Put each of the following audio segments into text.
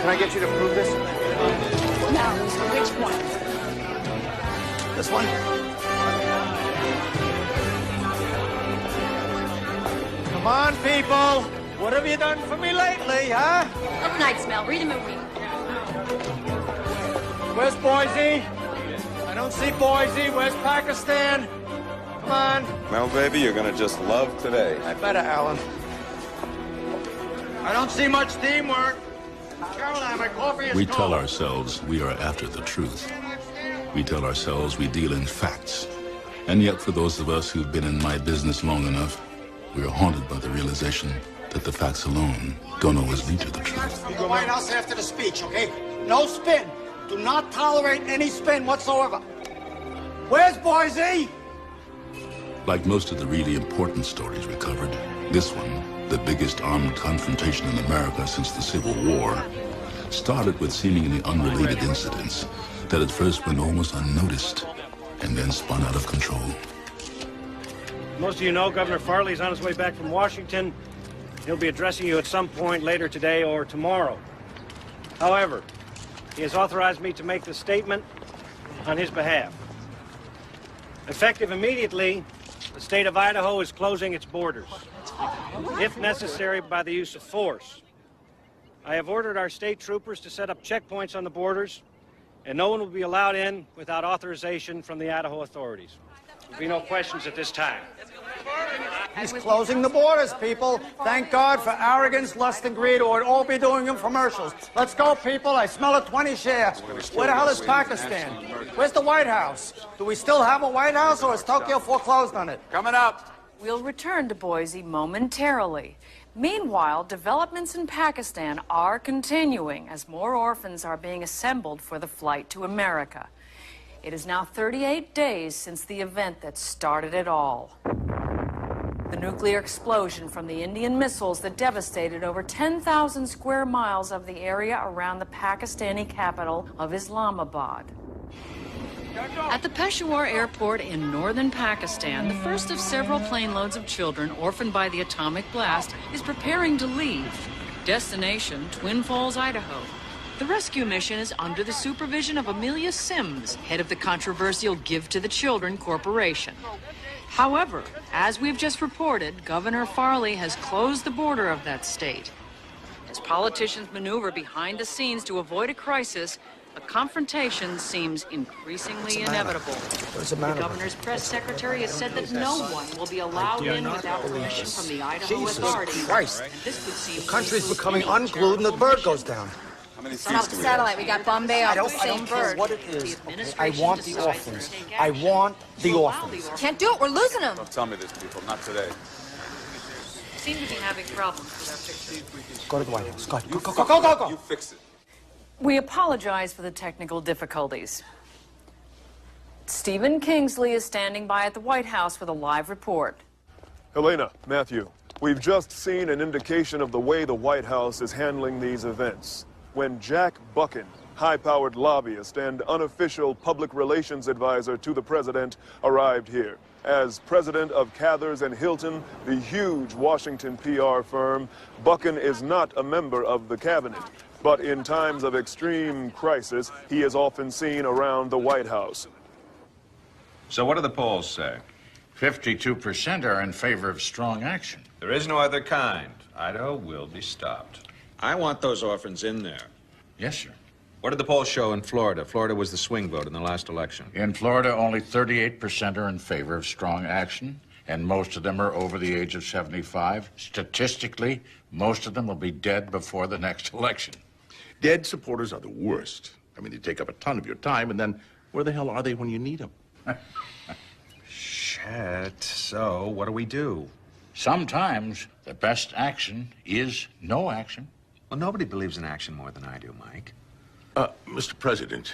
Can I get you to prove this? Now, which one? This one? Come on, people. What have you done for me lately, huh? Up night, Mel. Read him a week. Where's Boise? I don't see Boise. Where's Pakistan? Come on. Well, baby, you're gonna just love today. I better, Alan. I don't see much teamwork. Caroline, my coffee is We cold. tell ourselves we are after the truth. We tell ourselves we deal in facts. And yet, for those of us who've been in my business long enough, we are haunted by the realization that the facts alone don't always lead to the truth. From the White House after the speech, okay? No spin. Do not tolerate any spin whatsoever. Where's Boise? Like most of the really important stories we covered, this one, the biggest armed confrontation in America since the Civil War, started with seemingly unrelated incidents that at first went almost unnoticed and then spun out of control. Most of you know Governor Farley's on his way back from Washington. He'll be addressing you at some point later today or tomorrow. However, he has authorized me to make the statement on his behalf. Effective immediately, the state of Idaho is closing its borders, if necessary by the use of force. I have ordered our state troopers to set up checkpoints on the borders, and no one will be allowed in without authorization from the Idaho authorities. There will be no questions at this time. He's closing the borders, people. Thank God for arrogance, lust, and greed, or we'd all be doing commercials. Let's go, people. I smell a 20 share. Where the hell is Pakistan? Where's the White House? Do we still have a White House, or has Tokyo foreclosed on it? Coming up. We'll return to Boise momentarily. Meanwhile, developments in Pakistan are continuing as more orphans are being assembled for the flight to America. It is now 38 days since the event that started it all. The nuclear explosion from the Indian missiles that devastated over 10,000 square miles of the area around the Pakistani capital of Islamabad. At the Peshawar airport in northern Pakistan, the first of several plane loads of children orphaned by the atomic blast is preparing to leave. Destination, Twin Falls, Idaho. The rescue mission is under the supervision of Amelia Sims, head of the controversial Give to the Children Corporation. However, as we've just reported, Governor Farley has closed the border of that state. As politicians maneuver behind the scenes to avoid a crisis, a confrontation seems increasingly inevitable. The governor's press secretary has said that no one will be allowed in without permission from the Idaho authorities. Christ. And this would seem The country's becoming unglued and the bird goes down. How many Turn off the satellite. We got Bombay off the I don't same care bird. what it is. The Okay? I want the administration orphans. decides to take I action want the to allow orphans. Can't do it. We're losing them. Don't tell me this, people. Not today. seem to be having problems with our fixture. Go to the White House. Go, You go, go, go, go, go. You fix it. We apologize for the technical difficulties. Stephen Kingsley is standing by at the White House with a live report. Helena, Matthew, we've just seen an indication of the way the White House is handling these events. When Jack Buchan, high-powered lobbyist and unofficial public relations advisor to the president, arrived here. As president of Cathers and Hilton, the huge Washington PR firm, Buchan is not a member of the cabinet. But in times of extreme crisis, he is often seen around the White House. So what do the polls say? 52% are in favor of strong action. There is no other kind. Idaho will be stopped. I want those orphans in there. Yes, sir. What did the polls show in Florida? Florida was the swing vote in the last election. In Florida, only 38% are in favor of strong action, and most of them are over the age of 75. Statistically, most of them will be dead before the next election. Dead supporters are the worst. I mean, they take up a ton of your time, and then where the hell are they when you need them? Shit. So, what do we do? Sometimes the best action is no action. Well, nobody believes in action more than I do, Mike. Mr. President,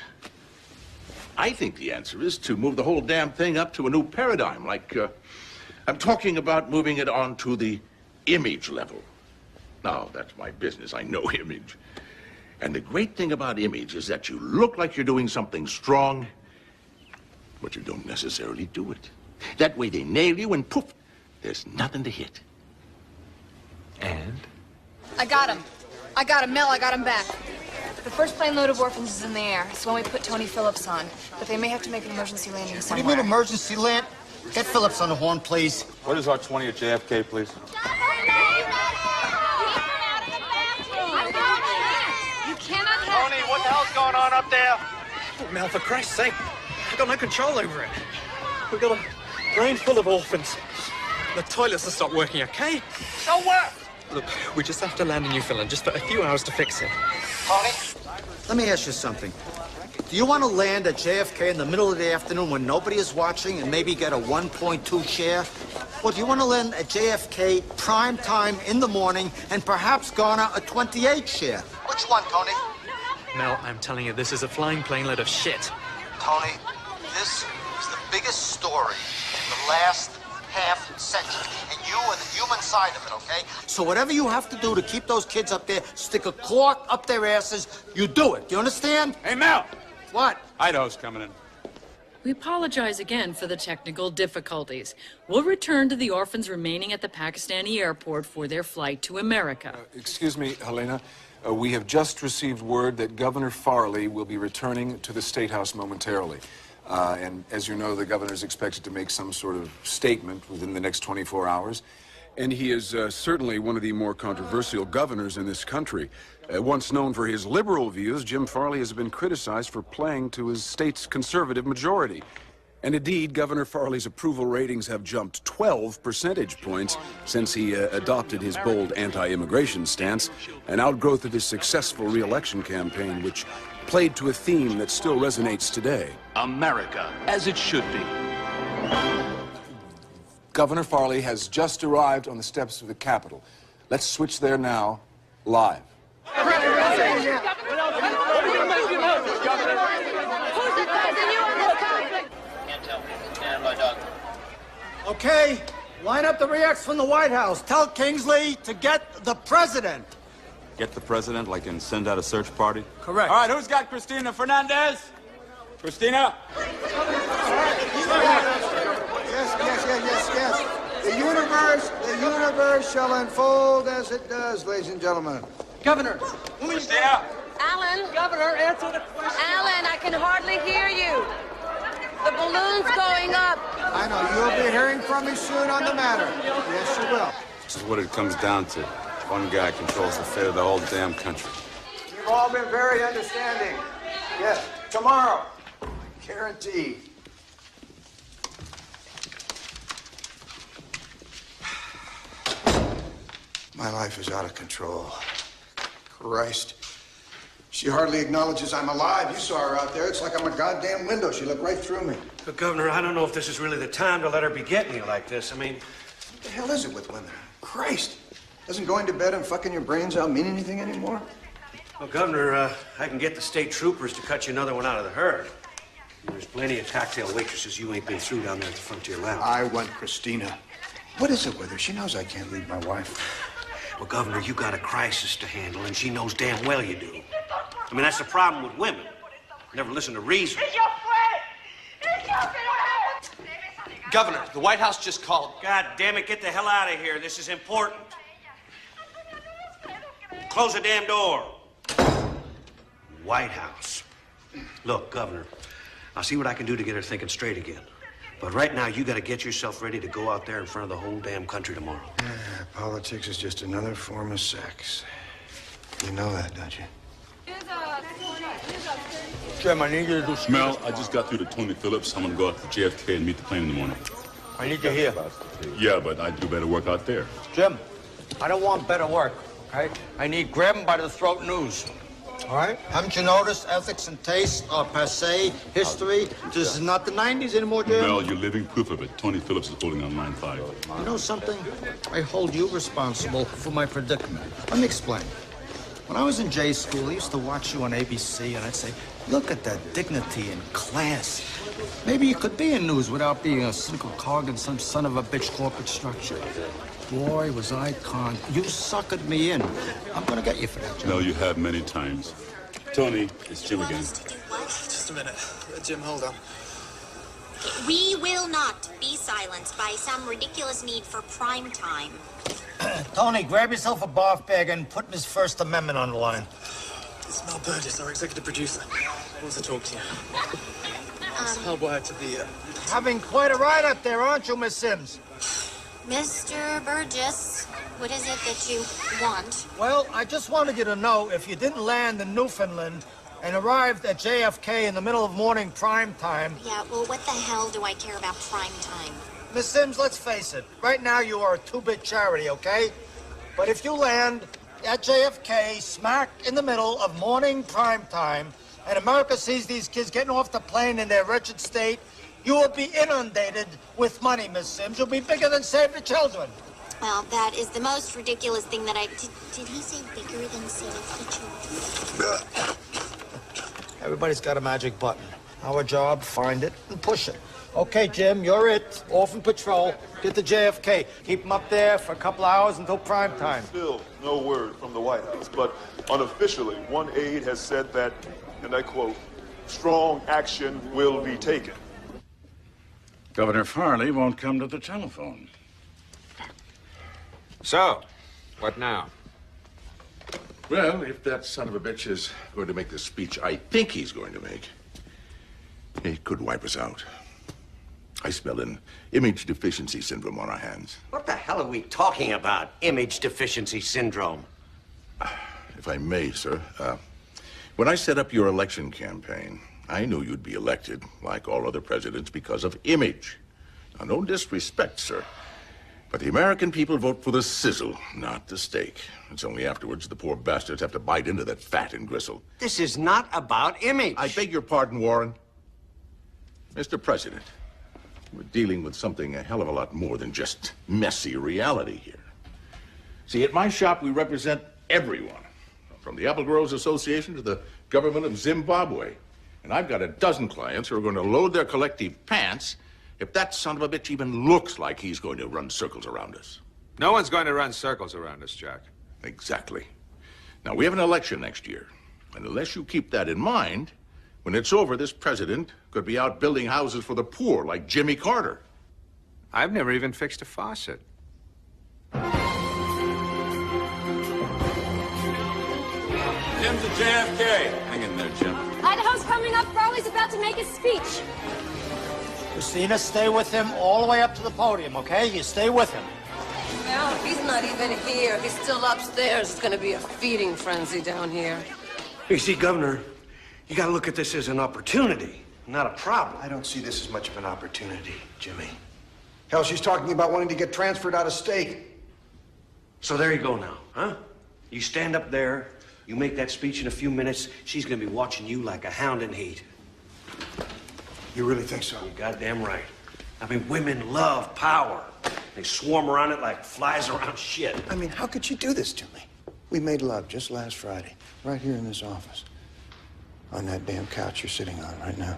I think the answer is to move the whole damn thing up to a new paradigm, like, I'm talking about moving it on to the image level. Now, that's my business. I know image. And the great thing about image is that you look like you're doing something strong, but you don't necessarily do it. That way they nail you and poof, there's nothing to hit. And? I got him. I got him, Mel. I got him back. The first plane load of orphans is in the air. It's the one we put Tony Phillips on. But they may have to make an emergency landing What somewhere. do you mean emergency land? Get Phillips on the horn, please. What is our 20 at JFK, please? You cannot have... Tony, what the hell's going on up there? Look, Mel, for Christ's sake, I've got no control over it. We've got a brain full of orphans. The toilets have stopped working, okay? So what? Look, we just have to land in Newfoundland just for a few hours to fix it. Tony, let me ask you something. Do you want to land at JFK in the middle of the afternoon when nobody is watching and maybe get a 1.2 share? Or do you want to land at JFK prime time in the morning and perhaps garner a 28 share? Which one, Tony? Mel, I'm telling you, this is a flying plane load of shit. Tony, this is the biggest story in the last half century, and you are the human side of it, okay? So whatever you have to do to keep those kids up there, stick a cork up their asses, you do it. You understand? Hey, Mel! What? Idaho's coming in. We apologize again for the technical difficulties. We'll return to the orphans remaining at the Pakistani airport for their flight to America. Excuse me, Helena. We have just received word that Governor Farley will be returning to the State House momentarily. And as you know, the governor is expected to make some sort of statement within the next 24 hours. And he is certainly one of the more controversial governors in this country. Once known for his liberal views, Jim Farley has been criticized for playing to his state's conservative majority. And indeed, Governor Farley's approval ratings have jumped 12 percentage points since he adopted his bold anti-immigration stance, an outgrowth of his successful re-election campaign, which played to a theme that still resonates today. America, as it should be. Governor Farley has just arrived on the steps of the Capitol. Let's switch there now, live. Okay, line up the reacts from the White House. Tell Kingsley to get the president. Get the president, like in send out a search party? Correct. All right, who's got Cristina Fernandez? Cristina? Yes. The universe shall unfold as it does, ladies and gentlemen. Governor. Cristina? Alan. Governor, answer the question. Alan, I can hardly hear you. The balloon's going up. I know, you'll be hearing from me soon on the matter. Yes, you will. This is what it comes down to. One guy controls the fate of the whole damn country. You've all been very understanding. Yes, tomorrow. Guaranteed. My life is out of control. Christ. She hardly acknowledges I'm alive. You saw her out there. It's like I'm a goddamn window. She looked right through me. But, Governor, I don't know if this is really the time to let her be getting you like this. I mean... What the hell is it with women? Christ. Doesn't going to bed and fucking your brains out mean anything anymore? Well, Governor, I can get the state troopers to cut you another one out of the herd. There's plenty of cocktail waitresses you ain't been through down there at the Frontier Lounge. I want Christina. What is it with her? She knows I can't leave my wife. Well, Governor, you got a crisis to handle, and she knows damn well you do. I mean, that's the problem with women. Never listen to reason. Governor, the White House just called. God damn it, get the hell out of here. This is important. Close the damn door. White House. Look, Governor, I'll see what I can do to get her thinking straight again. But right now, you got to get yourself ready to go out there in front of the whole damn country tomorrow. Politics is just another form of sex. You know that, don't you? Jim, I need you to do... Mel, I just got through to Tony Phillips. I'm gonna go out to JFK and meet the plane in the morning. I need you here. Yeah, but I do better work out there. Jim, I don't want better work, okay? I need grab 'em by the throat news. All right? Haven't you noticed ethics and taste are passé history? This is not the 90s anymore, Jim. Mel, you're living proof of it. Tony Phillips is holding on line 5. You know something? I hold you responsible for my predicament. Let me explain. When I was in J school, I used to watch you on ABC, and I'd say, look at that dignity and class. Maybe you could be in news without being a cynical cog in some son of a bitch corporate structure. Boy, was I con. You suckered me in. I'm gonna get you for that, Jim. Mel, you have many times. Tony, it's Jim again. Just a minute. Jim, hold on. We will not be silenced by some ridiculous need for prime time. Tony, grab yourself a barf bag and put His First Amendment on the line. It's Beau Bridges, our executive producer. He wants to talk to you. I'll wire to the... Having quite a ride up there, aren't you, Miss Sims? Mr. Burgess, what is it that you want? Well, I just wanted you to know if you didn't land in Newfoundland and arrived at JFK in the middle of morning prime time... Yeah, well, what the hell do I care about prime time? Miss Sims, let's face it. Right now, you are a two-bit charity, okay? But if you land at JFK smack in the middle of morning prime time and America sees these kids getting off the plane in their wretched state, you will be inundated with money, Miss Sims. You'll be bigger than Save the Children. Well, that is the most ridiculous thing that I... Did he say bigger than Save the Children? Everybody's got a magic button. Our job, find it and push it. Okay, Jim, you're it. Orphan Patrol. Get to JFK. Keep them up there for a couple hours until prime time. Still no word from the White House, but unofficially, one aide has said that, and I quote, strong action will be taken. Governor Farley won't come to the telephone. So, what now? Well, if that son of a bitch is going to make the speech I think he's going to make, it could wipe us out. I smell an image deficiency syndrome on our hands. What the hell are we talking about? Image deficiency syndrome. If I may, sir, when I set up your election campaign, I knew you'd be elected, like all other presidents, because of image. Now, no disrespect, sir, but the American people vote for the sizzle, not the steak. It's only afterwards the poor bastards have to bite into that fat and gristle. This is not about image. I beg your pardon, Warren. Mr. President, we're dealing with something a hell of a lot more than just messy reality here. See, at my shop, we represent everyone, from the Apple Growers Association to the government of Zimbabwe. And I've got a dozen clients who are going to load their collective pants if that son of a bitch even looks like he's going to run circles around us. No one's going to run circles around us, Jack. Exactly. Now, we have an election next year. And unless you keep that in mind, when it's over, this president could be out building houses for the poor like Jimmy Carter. I've never even fixed a faucet. Jim's at JFK. Hang in there, Jim. Idaho's coming up. Farley's about to make his speech. Christina, stay with him all the way up to the podium, okay? You stay with him. No, he's not even here. He's still upstairs. It's going to be a feeding frenzy down here. You see, Governor, you got to look at this as an opportunity, not a problem. I don't see this as much of an opportunity, Jimmy. Hell, she's talking about wanting to get transferred out of state. So there you go now, huh? You stand up there, you make that speech in a few minutes, she's going to be watching you like a hound in heat. You really think so? You're goddamn right. I mean, women love power. They swarm around it like flies around shit. I mean, how could you do this to me? We made love just last Friday, right here in this office. On that damn couch you're sitting on right now.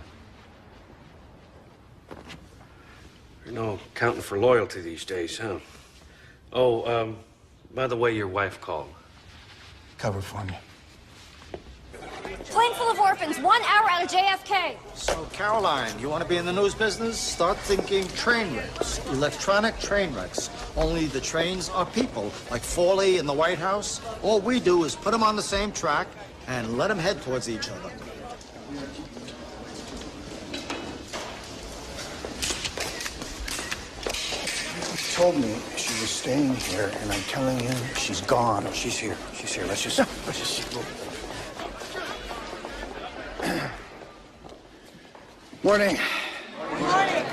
You're no counting for loyalty these days, huh? Oh, by the way, your wife called. Cover for me. Plane full of orphans, 1 hour out of JFK. So, Caroline, you want to be in the news business? Start thinking train wrecks, electronic train wrecks. Only the trains are people, like Farley in the White House. All we do is put them on the same track and let them head towards each other. She told me she was staying here, and I'm telling you, she's gone. Oh, she's here. She's here. Let's just Morning. Morning.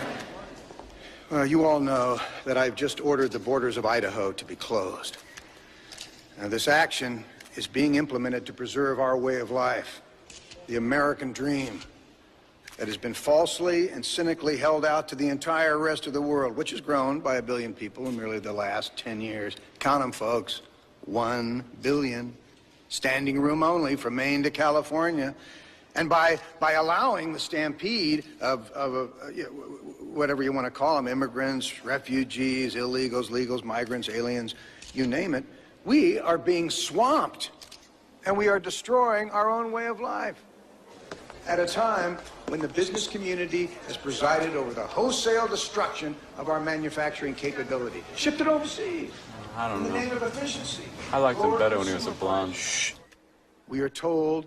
Well, you all know that I've just ordered the borders of Idaho to be closed. Now, this action is being implemented to preserve our way of life, the American dream that has been falsely and cynically held out to the entire rest of the world, which has grown by 1 billion people in merely the last 10 years. Count them, folks. 1 billion. Standing room only from Maine to California. And by allowing the stampede of whatever you want to call them, immigrants, refugees, illegals, legals, migrants, aliens, you name it, we are being swamped, and we are destroying our own way of life at a time when the business community has presided over the wholesale destruction of our manufacturing capability. Shipped it overseas. I don't know. In the name of efficiency. I liked him better when he was a blonde. Shh. we are told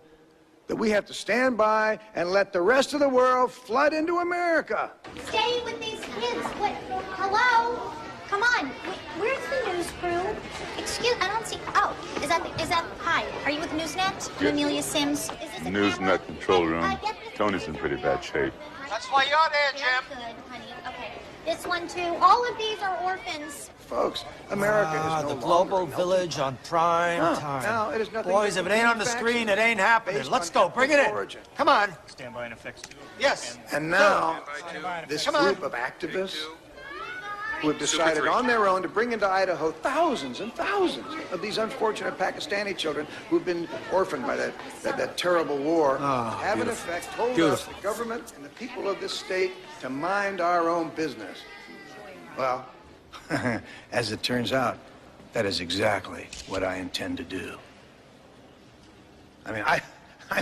that we have to stand by and let the rest of the world flood into America. Stay with these kids. What? Hello? Come on. Where's the news crew? Excuse, I don't see. Oh, is that, hi. Are you with NewsNet? I'm Amelia Sims. Is this a NewsNet camera? control room. Tony's in pretty bad shape. That's why you're there, Jim. Good, honey. Okay. This one, too. All of these are orphans. Folks, America is no the longer global village on prime time. Now, it is nothing Boys, if it ain't on the screen, it ain't happening. Let's go. Bring it in. Come on. Stand by in effects 2. Yes. And now, this group of activists who have decided on their own to bring into Idaho thousands and thousands of these unfortunate Pakistani children who've been orphaned by that terrible war, have in effect told us, the government and the people of this state, to mind our own business. Well, as it turns out, that is exactly what I intend to do. I mean, I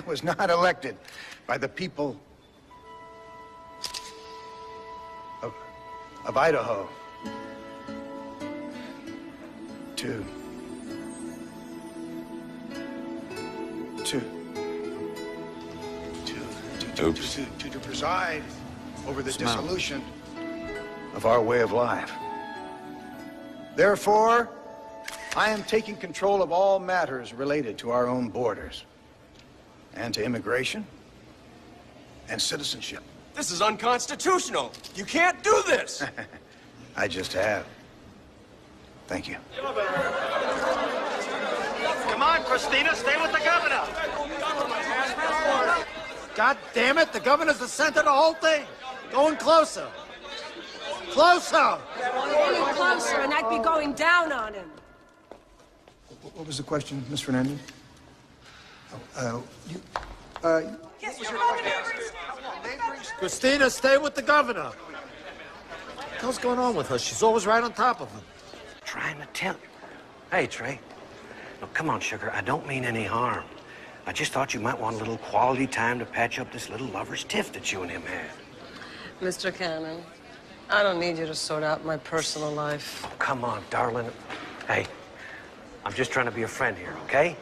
was not elected by the people of Idaho to preside over the dissolution of our way of life. Therefore, I am taking control of all matters related to our own borders and to immigration and citizenship. This is unconstitutional. You can't do this. I just have. Thank you. Come on, Christina, stay with the governor. God damn it, the governor's the center of the whole thing. Going closer. Closer. Any closer, and I'd be going down on him. What was the question, Miss Fernandez? Christina, stay with the governor. What the hell's going on with her? She's always right on top of him. Trying to tell you. Hey, Trey. Look, come on, sugar. I don't mean any harm. I just thought you might want a little quality time to patch up this little lover's tiff that you and him had. Mr. Cannon, I don't need you to sort out my personal life. Oh, come on, darling. Hey, I'm just trying to be a friend here, okay?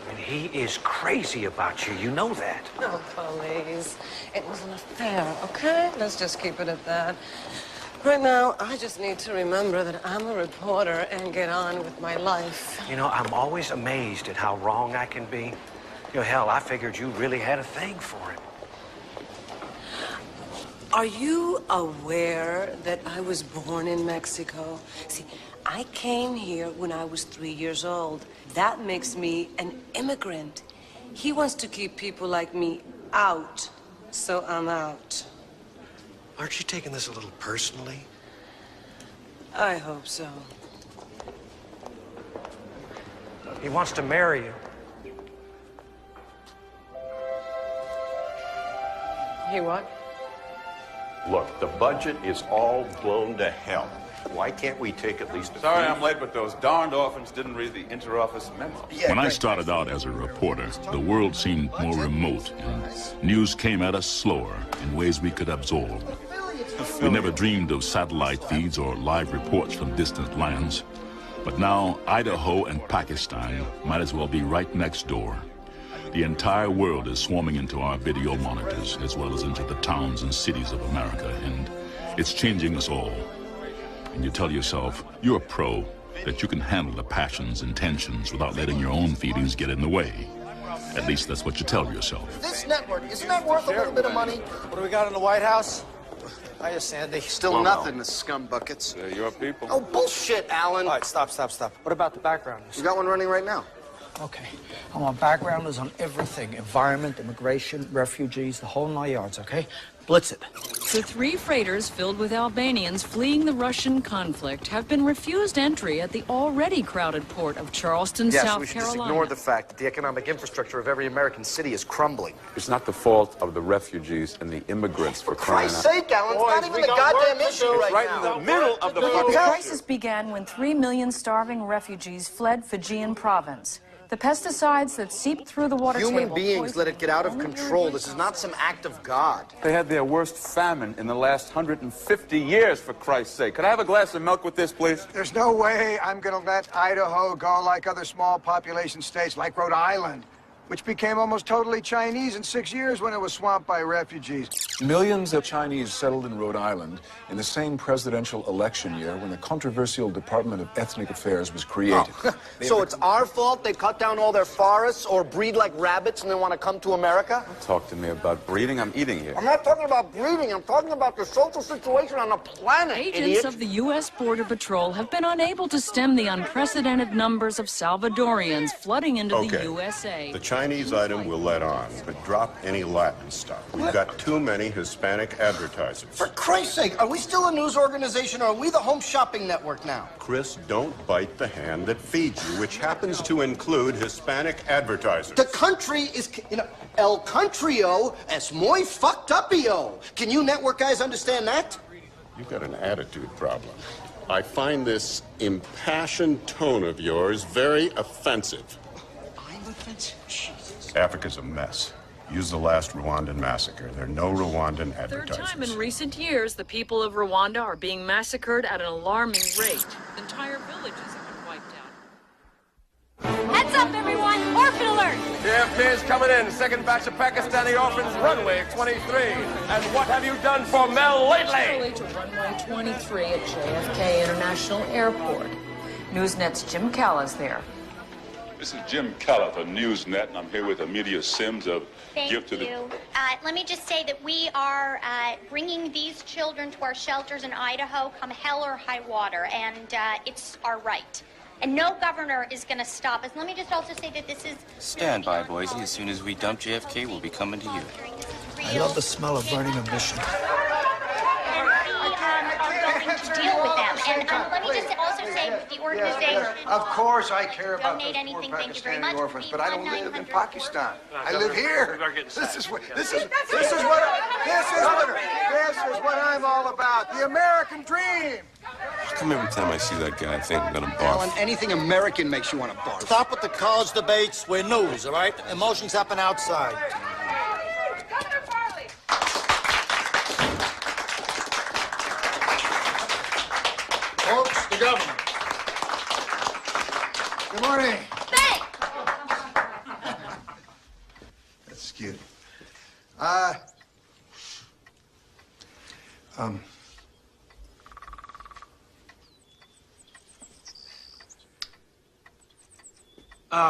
And he is crazy about you. You know that. Oh, please. It was an affair, okay? Let's just keep it at that. Right now, I just need to remember that I'm a reporter and get on with my life. You know, I'm always amazed at how wrong I can be. You know, hell, I figured you really had a thing for him. Are you aware that I was born in Mexico? See, I came here when I was 3 years old. That makes me an immigrant. He wants to keep people like me out, so I'm out. Aren't you taking this a little personally? I hope so. He wants to marry you. He what? Look, the budget is all blown to hell. Why can't we take at least a Sorry few... I'm late, but those darned orphans didn't read the inter-office memo. When I started out as a reporter, the world seemed more remote, and news came at us slower in ways we could absorb. We never dreamed of satellite feeds or live reports from distant lands. But now, Idaho and Pakistan might as well be right next door. The entire world is swarming into our video monitors, as well as into the towns and cities of America, and it's changing us all. And you tell yourself, you're a pro, that you can handle the passions and tensions without letting your own feelings get in the way. At least that's what you tell yourself. This network, isn't that worth a little bit of money? What do we got in the White House? Hiya, Sandy. Still nothing, the scum buckets. They're your people. Oh, bullshit, Alan. All right, stop. What about the backgrounders? We got one running right now. Okay. I want backgrounders on everything. Environment, immigration, refugees, the whole 9 yards, okay? Blitz it. The 3 freighters filled with Albanians fleeing the Russian conflict have been refused entry at the already crowded port of Charleston, Yes, South we should Carolina. just ignore the fact that the economic infrastructure of every American city is crumbling. It's not the fault of the refugees and the immigrants for crying out. Christ's sake, Alan, it's not even the goddamn issue right now. in the middle of the The fucking... crisis began when 3 million starving refugees fled Fijian province. The pesticides that seep through the water table. Human beings let it get out of control. This is not some act of God. They had their worst famine in the last 150 years, for Christ's sake. Could I have a glass of milk with this, please? There's no way I'm going to let Idaho go like other small population states, like Rhode Island, which became almost totally Chinese in 6 years when it was swamped by refugees. Millions of Chinese settled in Rhode Island in the same presidential election year when the controversial Department of Ethnic Affairs was created. Oh. So it's our fault they cut down all their forests or breed like rabbits and they want to come to America? Talk to me about breeding. I'm eating here. I'm not talking about breeding. I'm talking about the social situation on the planet, Agents idiot. of the U.S. Border Patrol have been unable to stem the unprecedented numbers of Salvadorians flooding into the USA. The Chinese item we'll let on, but drop any Latin stuff. We've got too many Hispanic advertisers. For Christ's sake, are we still a news organization or are we the home shopping network now? Chris, don't bite the hand that feeds you, which happens to include Hispanic advertisers. The country is, el countrio es muy fucked up-io. Can you network guys understand that? You've got an attitude problem. I find this impassioned tone of yours very offensive. I'm offensive? Jesus. Africa's a mess. Use the last Rwandan massacre. There are no Rwandan advertisers. Third time in recent years, the people of Rwanda are being massacred at an alarming rate. Entire villages have been wiped out. Heads up, everyone! Orphan alert! JFK's coming in. Second batch of Pakistani orphans, runway 23. And what have you done for Mel lately? Early to runway 23 at JFK International Airport. NewsNet's Jim Callis there. This is Jim Keller for NewsNet, and I'm here with Amelia Sims of Thank you. Let me just say that we are bringing these children to our shelters in Idaho come hell or high water, and it's our right. And no governor is going to stop us. Let me just also say that this is... Stand by, Boise. As soon as we dump JFK, we'll be coming to you. I love the smell of burning emission. To deal with them. And let me just also say that the organization... Of course I care about those donate poor anything. Thank you very Pakistani much. orphans, but I don't live in Pakistan. I Governor, live here. we are getting This is set. what I'm all about. The American dream. How come every time I see that guy, I think I'm gonna Alan, barf? anything American makes you want to barf. Stop with the college debates. We're news, all right? Emotions happen outside. Governor Farley! Folks, the governor. Good morning. Thanks! That's cute.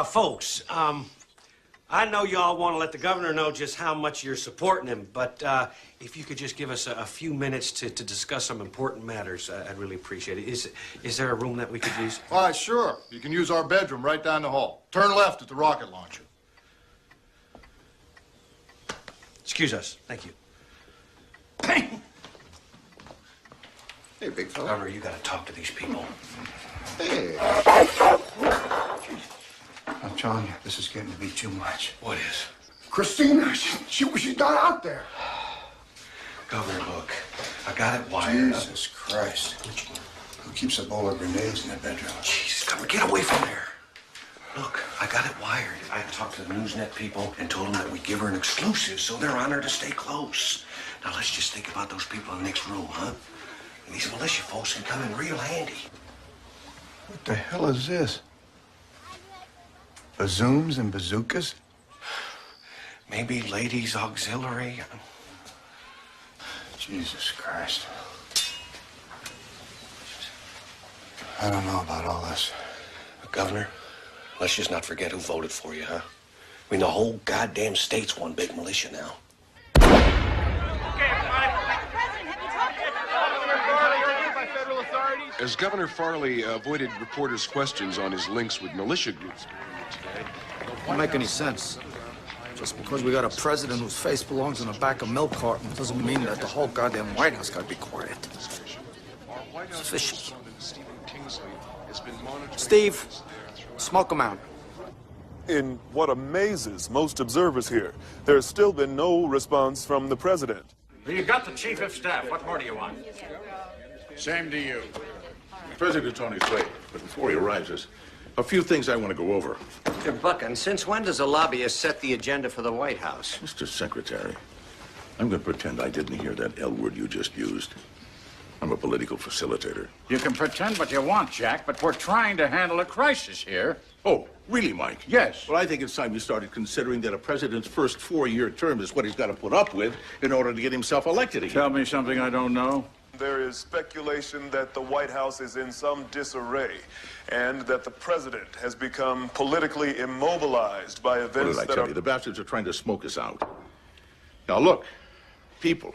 Folks, I know y'all want to let the governor know just how much you're supporting him, but if you could just give us a few minutes to discuss some important matters, I'd really appreciate it. Is there a room that we could use? Why, sure. You can use our bedroom right down the hall. Turn left at the rocket launcher. Excuse us. Thank you. Hey, big fella. Governor, you got to talk to these people. Hey. I'm telling you, this is getting to be too much. What is? Christina, she's not out there. Governor, look, I got it wired up. Jesus Christ. Who keeps a bowl of grenades in their bedroom? Jesus, Governor, get away from there. Look, I got it wired. I talked to the NewsNet people and told them that we give her an exclusive, so they're on her to stay close. Now, let's just think about those people in the next room, huh? These militia folks can come in real handy. What the hell is this? Bazooms and bazookas? Maybe ladies' auxiliary. Jesus Christ. I don't know about all this. Governor, let's just not forget who voted for you, huh? I mean, the whole goddamn state's one big militia now. As Governor Farley avoided reporters' questions on his links with militia groups today, Don't make any sense. Just because we got a president whose face belongs in the back of milk cartons doesn't mean that the whole goddamn White House got to be quiet. It's fishy. Steve, smoke 'em out. In what amazes most observers here, there's still been no response from the president. You got the chief of staff. What more do you want? Same to you. President's on his way, but before he arrives, there's A few things I want to go over. Mr. Buchan, since when does a lobbyist set the agenda for the White House? Mr. Secretary, I'm going to pretend I didn't hear that L word you just used. I'm a political facilitator. You can pretend what you want, Jack, but we're trying to handle a crisis here. Oh, really, Mike? Yes. Well, I think it's time you started considering that a president's first 4-year term is what he's got to put up with in order to get himself elected again. Tell me something I don't know. There is speculation that the White House is in some disarray and that the president has become politically immobilized by events What did I tell you? The bastards are trying to smoke us out. Now, look, people,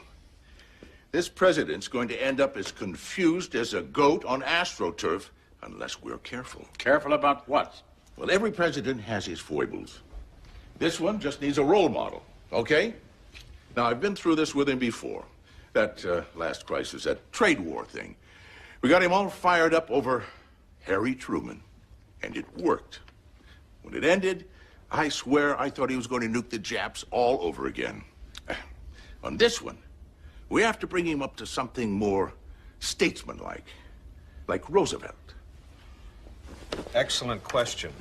this president's going to end up as confused as a goat on AstroTurf unless we're careful. Careful about what? Well, every president has his foibles. This one just needs a role model, okay? Now, I've been through this with him before. That last crisis, that trade war thing. We got him all fired up over Harry Truman, and it worked. When it ended, I swear I thought he was going to nuke the Japs all over again. On this one, we have to bring him up to something more statesmanlike, like Roosevelt. Excellent question.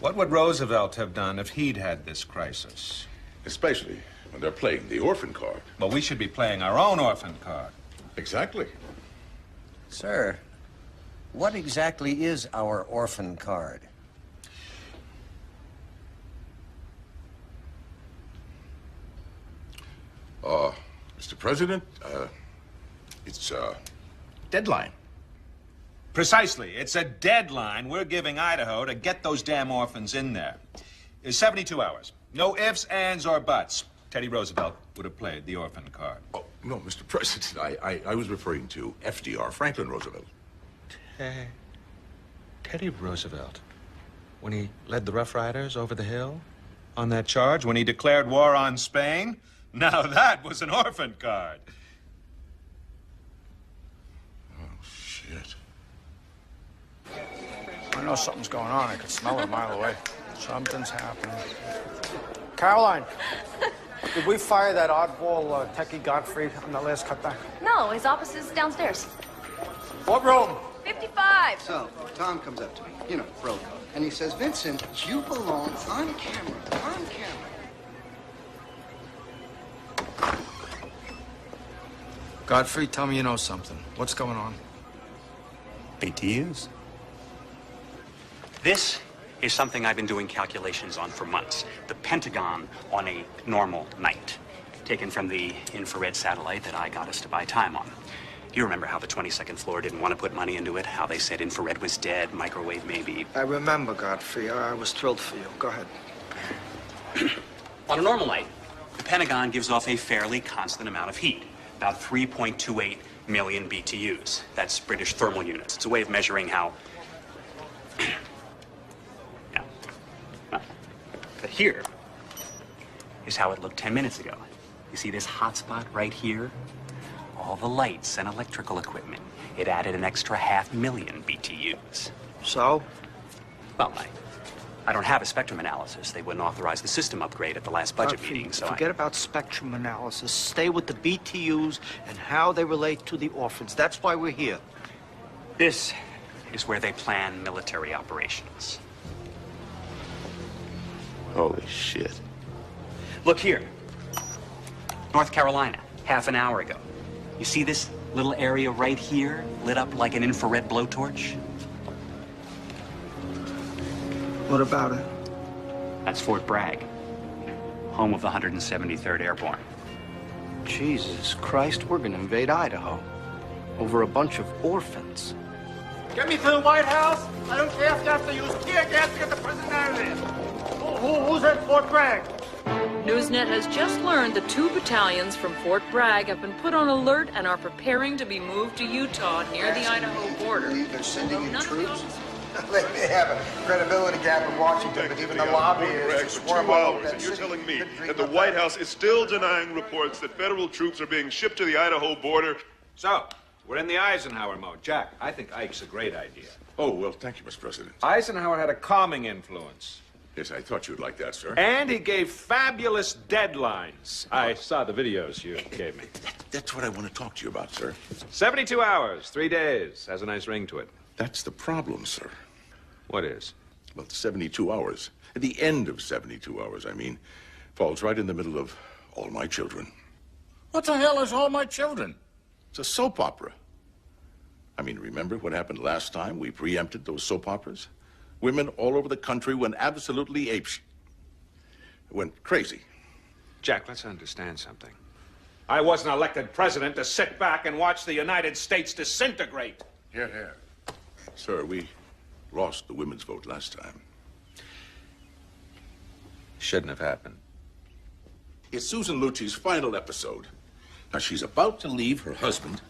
What would Roosevelt have done if he'd had this crisis? Especially when they're playing the orphan card. Well, we should be playing our own orphan card. Exactly. Sir, what exactly is our orphan card? Mr. President, it's a deadline. Precisely. It's a deadline we're giving Idaho to get those damn orphans in there. It's 72 hours. No ifs, ands, or buts. Teddy Roosevelt would have played the orphan card. Oh, no, Mr. President, I was referring to FDR, Franklin Roosevelt. Teddy Roosevelt, when he led the Rough Riders over the hill on that charge, when he declared war on Spain, now that was an orphan card. Oh, shit. I know something's going on. I can smell it a mile away. Something's happening. Caroline, did we fire that oddball techie Godfrey on the last cutback? No, his office is downstairs. What room? 55. So, Tom comes up to me, you know, bro code, and he says, Vincent, you belong on camera, on camera. Godfrey, tell me you know something. What's going on? BTUs. This is something I've been doing calculations on for months. The Pentagon on a normal night, taken from the infrared satellite that I got us to buy time on. You remember how the 22nd floor didn't want to put money into it, how they said infrared was dead, microwave maybe. I remember, Godfrey. I was thrilled for you. Go ahead. On a normal night, the Pentagon gives off a fairly constant amount of heat, about 3.28 million BTUs. That's British thermal units. It's a way of measuring how... yeah. But here is how it looked 10 minutes ago. You see this hot spot right here? All the lights and electrical equipment. It added an extra 500,000 BTUs. So? Well, I don't have a spectrum analysis. They wouldn't authorize the system upgrade at the last budget meeting, so forget about spectrum analysis. Stay with the BTUs and how they relate to the orphans. That's why we're here. This is where they plan military operations. Holy shit. Look here. North Carolina, half an hour ago. You see this little area right here lit up like an infrared blowtorch? What about it? That's Fort Bragg, home of the 173rd Airborne. Jesus Christ, we're gonna invade Idaho over a bunch of orphans. Get me to the White House. I don't care if you have to use tear gas to get the president out of there. Who's at Fort Bragg? NewsNet has just learned the 2 battalions from Fort Bragg have been put on alert and are preparing to be moved to Utah near the Idaho border. They're sending in troops? They have a credibility gap in Washington, but even the lobby is for 2 hours, and you're telling me that the White House is still denying reports that federal troops are being shipped to the Idaho border? So, we're in the Eisenhower mode. Jack, I think Ike's a great idea. Oh, well, thank you, Mr. President. Eisenhower had a calming influence. Yes, I thought you'd like that, sir. And he gave fabulous deadlines. I saw the videos you gave me. That's what I want to talk to you about, sir. 72 hours, 3 days. Has a nice ring to it. That's the problem, sir. What is? Well, 72 hours. At the end of 72 hours, I mean, falls right in the middle of All My Children. What the hell is All My Children? It's a soap opera. I mean, remember what happened last time? We preempted those soap operas. Women all over the country went absolutely went crazy. Jack, let's understand something. I wasn't elected president to sit back and watch the United States disintegrate. Here, here. Sir, we lost the women's vote last time. Shouldn't have happened. It's Susan Lucci's final episode. Now, she's about to leave her husband.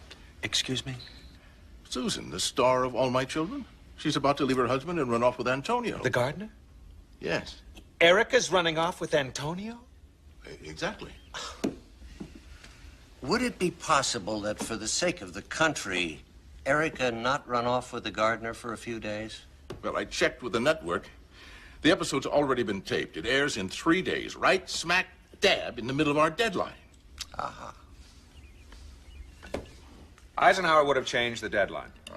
Excuse me? Susan, the star of All My Children. She's about to leave her husband and run off with Antonio. The gardener? Yes. Erica's running off with Antonio? Exactly. Would it be possible that for the sake of the country, Erica not run off with the gardener for a few days? Well, I checked with the network. The episode's already been taped. It airs in 3 days, right smack dab in the middle of our deadline. Uh-huh. Eisenhower would have changed the deadline. Oh.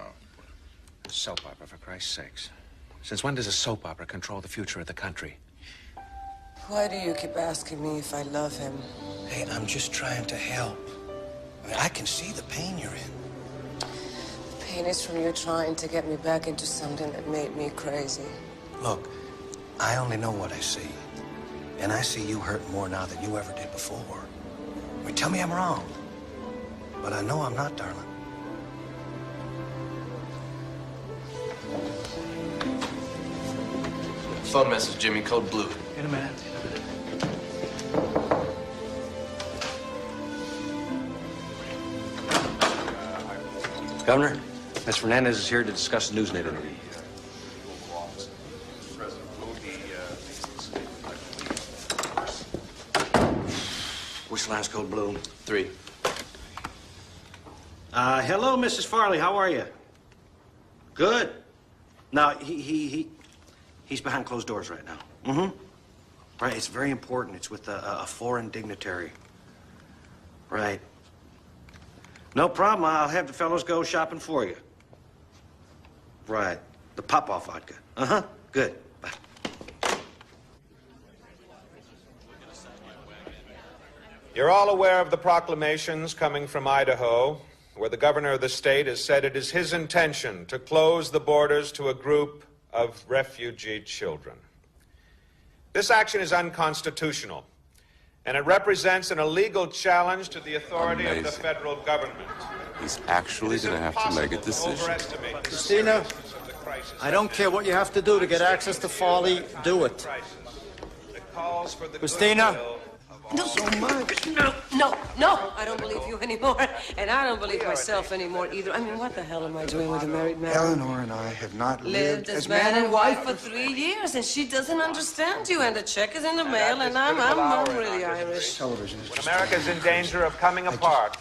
Soap opera, for Christ's sakes. Since when does a soap opera control the future of the country? Why do you keep asking me if I love him? Hey, I'm just trying to help. I mean, I can see the pain you're in. The pain is from you trying to get me back into something that made me crazy. Look, I only know what I see. And I see you hurt more now than you ever did before. I mean, tell me I'm wrong. But I know I'm not, darling. Phone message, Jimmy, code blue. In a minute. Governor, Ms. Fernandez is here to discuss the NewsNet interview. Which line's code blue? 3. Hello, Mrs. Farley. How are you? Good. Now, he's behind closed doors right now. Mm-hmm. Right, it's very important. It's with a foreign dignitary. Right. No problem. I'll have the fellows go shopping for you. Right. The pop-off vodka. Uh-huh. Good. Bye. You're all aware of the proclamations coming from Idaho, where the governor of the state has said it is his intention to close the borders to a group of refugee children. This action is unconstitutional, and it represents an illegal challenge to the authority of the federal government. He's actually going to have to make a decision. Christina, I don't care what you have to do to get access to Farley, do it. Christina? No, so much. No. I don't believe you anymore. And I don't believe myself anymore either. I mean, what the hell am I doing with a married man? Eleanor and I have not lived as man and wife for 3 years, and she doesn't understand you. And the check is in the mail, and I'm really Irish. Television is When just America's in danger of coming apart,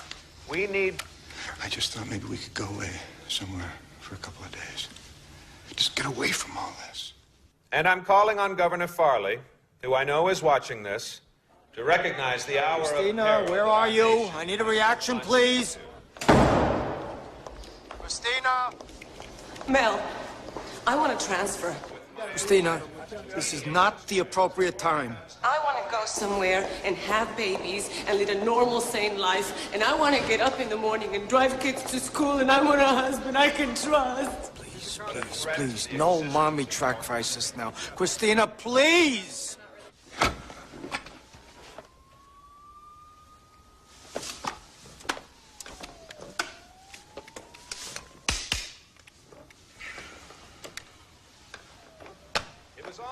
we need... I just thought maybe we could go away somewhere for a couple of days. Just get away from all this. And I'm calling on Governor Farley, who I know is watching this, to recognize the hour Christina, of peril. where are you? I need a reaction, please. Christina? Mel, I want to transfer. Christina, this is not the appropriate time. I want to go somewhere and have babies and lead a normal, sane life. And I want to get up in the morning and drive kids to school, and I want a husband I can trust. Please, no mommy sacrifices now. Christina, please!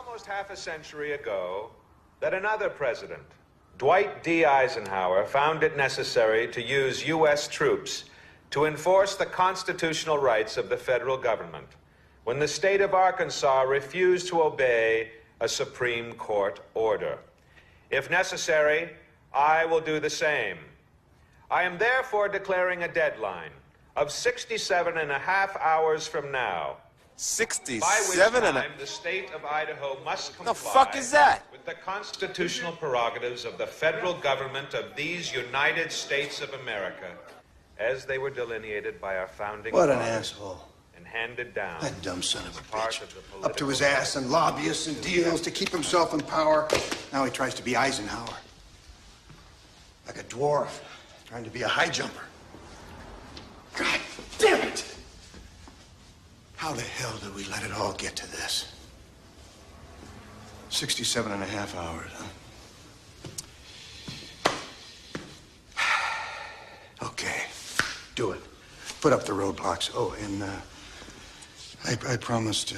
Almost half a century ago, that another president, Dwight D. Eisenhower, found it necessary to use U.S. troops to enforce the constitutional rights of the federal government when the state of Arkansas refused to obey a Supreme Court order. If necessary, I will do the same. I am therefore declaring a deadline of 67 and a half hours from now, 67 and a... the state of Idaho must comply The fuck is that? with the constitutional prerogatives of the federal government of these United States of America as they were delineated by our founding What an fathers asshole. and handed down. That dumb son of a bitch. Up to his ass in lobbyists and deals to keep himself in power. Now he tries to be Eisenhower. Like a dwarf, trying to be a high jumper. God damn it! How the hell did we let it all get to this? 67 and a half hours, huh? Okay, do it. Put up the roadblocks. Oh, and I promised,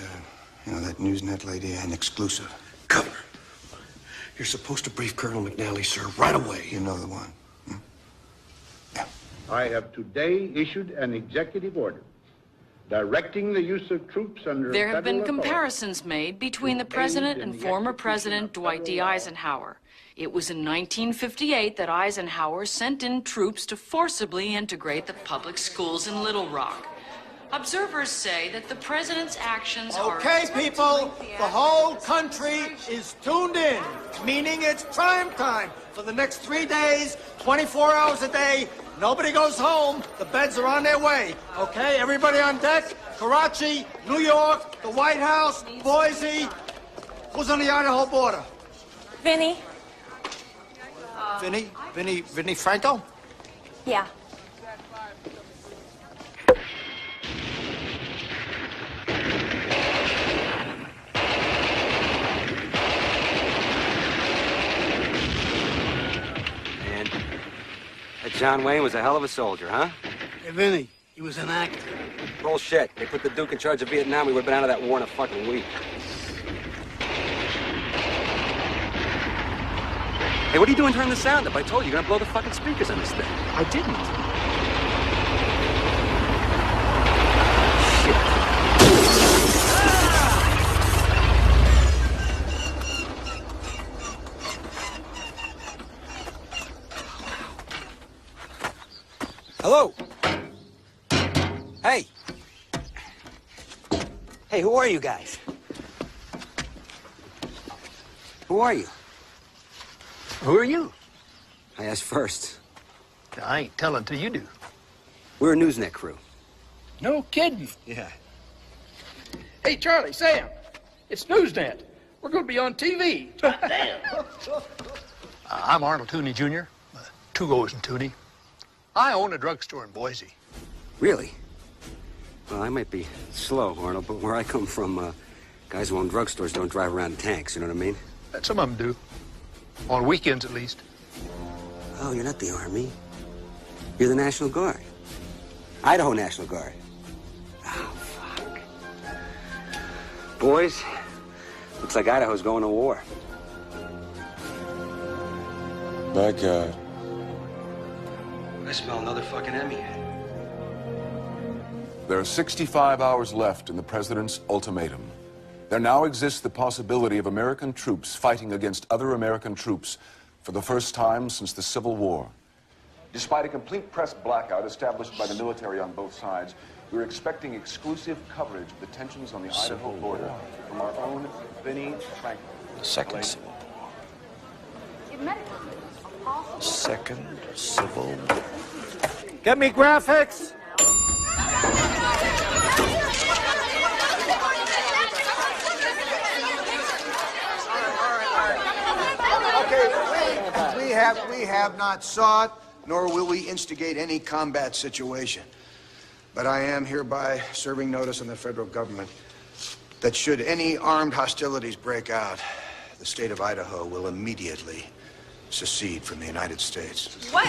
that NewsNet lady an exclusive. Governor, you're supposed to brief Colonel McNally, sir, right away. You know the one. I have today issued an executive order directing the use of troops under There have been federal authority. comparisons made between the president and former President Dwight D. Eisenhower. It was in 1958 that Eisenhower sent in troops to forcibly integrate the public schools in Little Rock. Observers say that the president's actions are... Okay, people, the whole country is tuned in, meaning it's prime time for the next 3 days, 24 hours a day. Nobody goes home. The beds are on their way. Okay, everybody on deck. Karachi, New York, the White House, Boise. Who's on the Idaho border? Vinny? Vinny Franco? Yeah. Man, that John Wayne was a hell of a soldier, huh? Hey, Vinny, he was an actor. Bullshit. They put the Duke in charge of Vietnam, we would have been out of that war in a fucking week. Hey, what are you doing turning the sound up? I told you, you're gonna blow the fucking speakers on this thing. I didn't. Hello? Hey! Hey, who are you guys? Who are you? Who are you? I asked first. I ain't telling till you do. We're a NewsNet crew. No kidding. Yeah. Hey, Charlie, Sam, it's NewsNet. We're going to be on TV. Damn. I'm Arnold Tooney Jr., two goes in Tooney. I own a drugstore in Boise. Really? Well, I might be slow, Arnold, but where I come from, guys who own drugstores don't drive around in tanks, you know what I mean? Some of them do. On weekends, at least. Oh, you're not the Army. You're the National Guard. Idaho National Guard. Oh, fuck. Boys, looks like Idaho's going to war. My God. I smell another fucking Emmy. There are 65 hours left in the president's ultimatum. There now exists the possibility of American troops fighting against other American troops for the first time since the Civil War. Despite a complete press blackout established by the military on both sides, we're expecting exclusive coverage of the tensions on the Idaho border from our own Vinny Franco. The Second Civil War. Second Civil War. Get me graphics. We have not sought, nor will we instigate any combat situation. But I am hereby serving notice on the federal government that should any armed hostilities break out, the state of Idaho will immediately secede from the United States. What?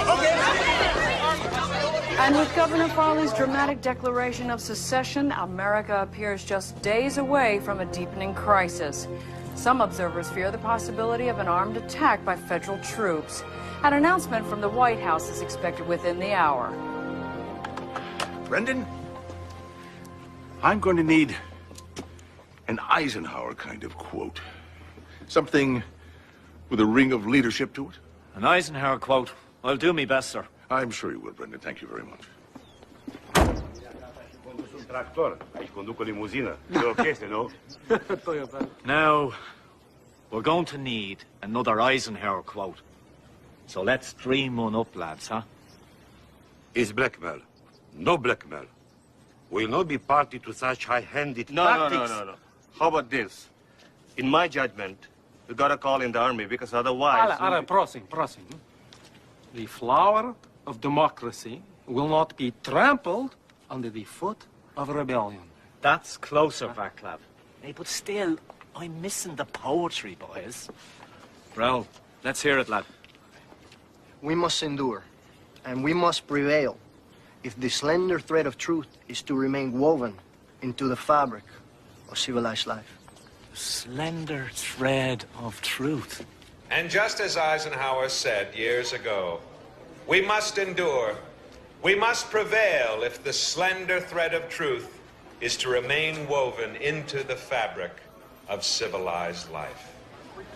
And with Governor Farley's dramatic declaration of secession, America appears just days away from a deepening crisis. Some observers fear the possibility of an armed attack by federal troops. An announcement from the White House is expected within the hour. Brendan, I'm going to need an Eisenhower kind of quote. Something with a ring of leadership to it. An Eisenhower quote. I'll do my best, sir. I'm sure you will, Brendan. Thank you very much. Now, we're going to need another Eisenhower quote. So let's dream one up, lads, huh? Is blackmail. No blackmail. will not be party to such high-handed No. tactics. How about this? In my judgment, we gotta call in the army because otherwise... Prosim. The flower of democracy will not be trampled under the foot of rebellion. That's closer, Vaclav. Hey, but still, I'm missing the poetry, boys. Raoul, let's hear it, lad. We must endure, and we must prevail if the slender thread of truth is to remain woven into the fabric of civilized life. The slender thread of truth. And just as Eisenhower said years ago, we must endure, we must prevail if the slender thread of truth is to remain woven into the fabric of civilized life.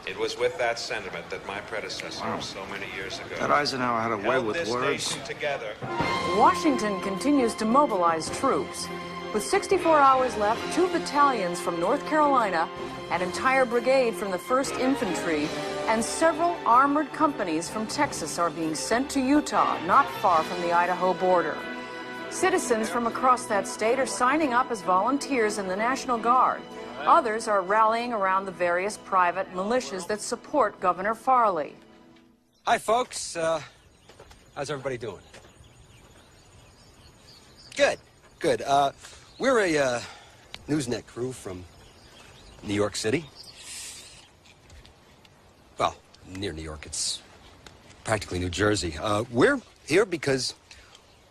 It was with that sentiment that my predecessor so many years ago That Eisenhower had a way held with this words. nation together. Washington continues to mobilize troops. With 64 hours left, 2 battalions from North Carolina, an entire brigade from the 1st Infantry, and several armored companies from Texas are being sent to Utah, not far from the Idaho border. Citizens from across that state are signing up as volunteers in the National Guard. Others are rallying around the various private militias that support Governor Farley. Hi, folks. How's everybody doing? Good. We're a NewsNet crew from New York City. Well, near New York. It's practically New Jersey. We're here because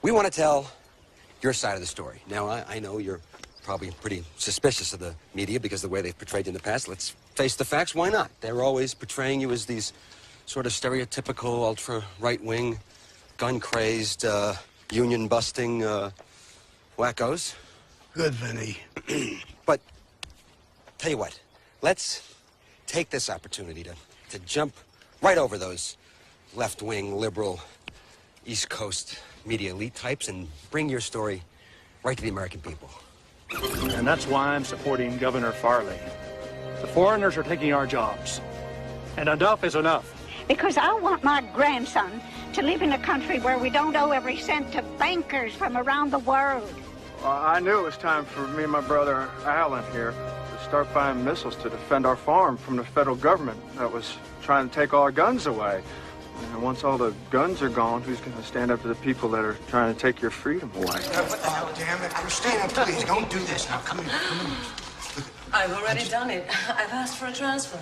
we want to tell your side of the story. Now, I know you're probably pretty suspicious of the media because of the way they've portrayed you in the past. Let's face the facts. Why not? They're always portraying you as these sort of stereotypical, ultra-right-wing, gun-crazed, union-busting wackos. Good, Vinny. But, tell you what, let's take this opportunity to jump right over those left-wing, liberal, East Coast media elite types and bring your story right to the American people. And that's why I'm supporting Governor Farley. The foreigners are taking our jobs. And enough is enough. Because I want my grandson to live in a country where we don't owe every cent to bankers from around the world. I knew it was time for me and my brother Alan here to start buying missiles to defend our farm from the federal government that was trying to take all our guns away. And once all the guns are gone, who's going to stand up to the people that are trying to take your freedom away? Oh, damn it. Christina, please, don't do this. Now, come here. I've already done it. I've asked for a transfer.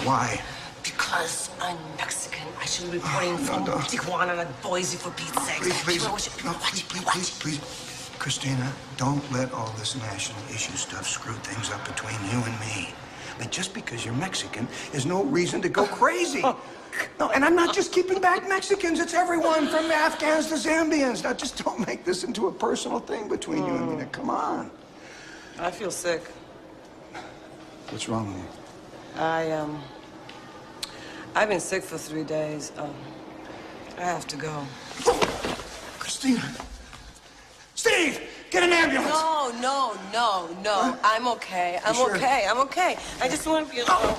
Why? Because I'm Mexican. I should be reporting from Tijuana, not Boise, for Pete's sake. Please. Christina, don't let all this national issue stuff screw things up between you and me. Like, just because you're Mexican is no reason to go crazy. No, and I'm not just keeping back Mexicans. It's everyone from Afghans to Zambians. Now, just don't make this into a personal thing between you and me. Now, come on. I feel sick. What's wrong with you? I've been sick for 3 days. I have to go. Christina. Steve, get an ambulance. No. I'm okay. I'm okay. I just want to be alone.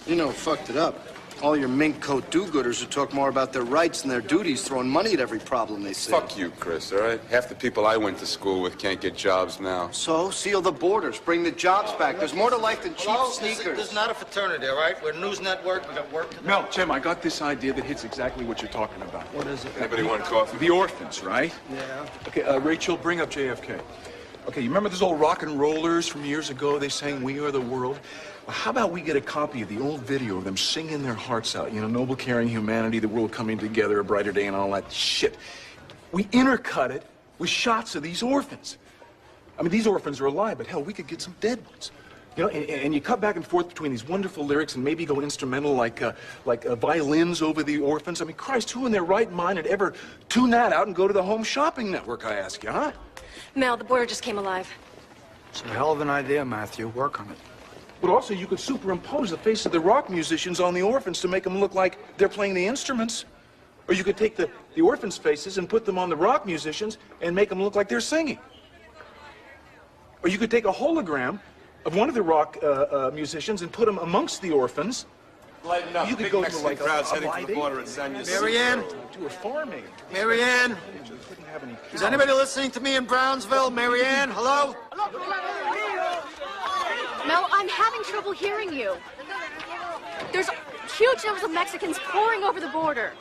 You know, fucked it up. All your mink coat do-gooders who talk more about their rights than their duties, throwing money at every problem they see. Fuck you, Chris, all right? Half the people I went to school with can't get jobs now. So, seal the borders, bring the jobs back. There's more to life than cheap sneakers. This is not a fraternity, all right? We're a news network. We got work to do. Mel, Jim, I got this idea that hits exactly what you're talking about. What is it? Anybody want coffee? The Orphans, right? Yeah. Okay, Rachel, bring up JFK. Okay, you remember those old rock and rollers from years ago? They sang "We Are the World." Well, how about we get a copy of the old video of them singing their hearts out? You know, noble, caring humanity, the world coming together, a brighter day, and all that shit. We intercut it with shots of these orphans. I mean, these orphans are alive, but hell, we could get some dead ones. You know, and you cut back and forth between these wonderful lyrics and maybe go instrumental like violins over the orphans. I mean, Christ, who in their right mind would ever tune that out and go to the Home Shopping Network, I ask you, huh? Mel, the border just came alive. It's a hell of an idea, Matthew. Work on it. But also, you could superimpose the face of the rock musicians on the orphans to make them look like they're playing the instruments. Or you could take the orphans' faces and put them on the rock musicians and make them look like they're singing. Or you could take a hologram of one of the rock musicians and put him amongst the orphans Lighten up. You could Big go to Mexican like crowds a heading for the Friday. border at San Ysidro. Marianne? To a farming. Marianne? Is anybody listening to me in Brownsville? Marianne, hello? Mel, I'm having trouble hearing you. There's huge numbers of Mexicans pouring over the border.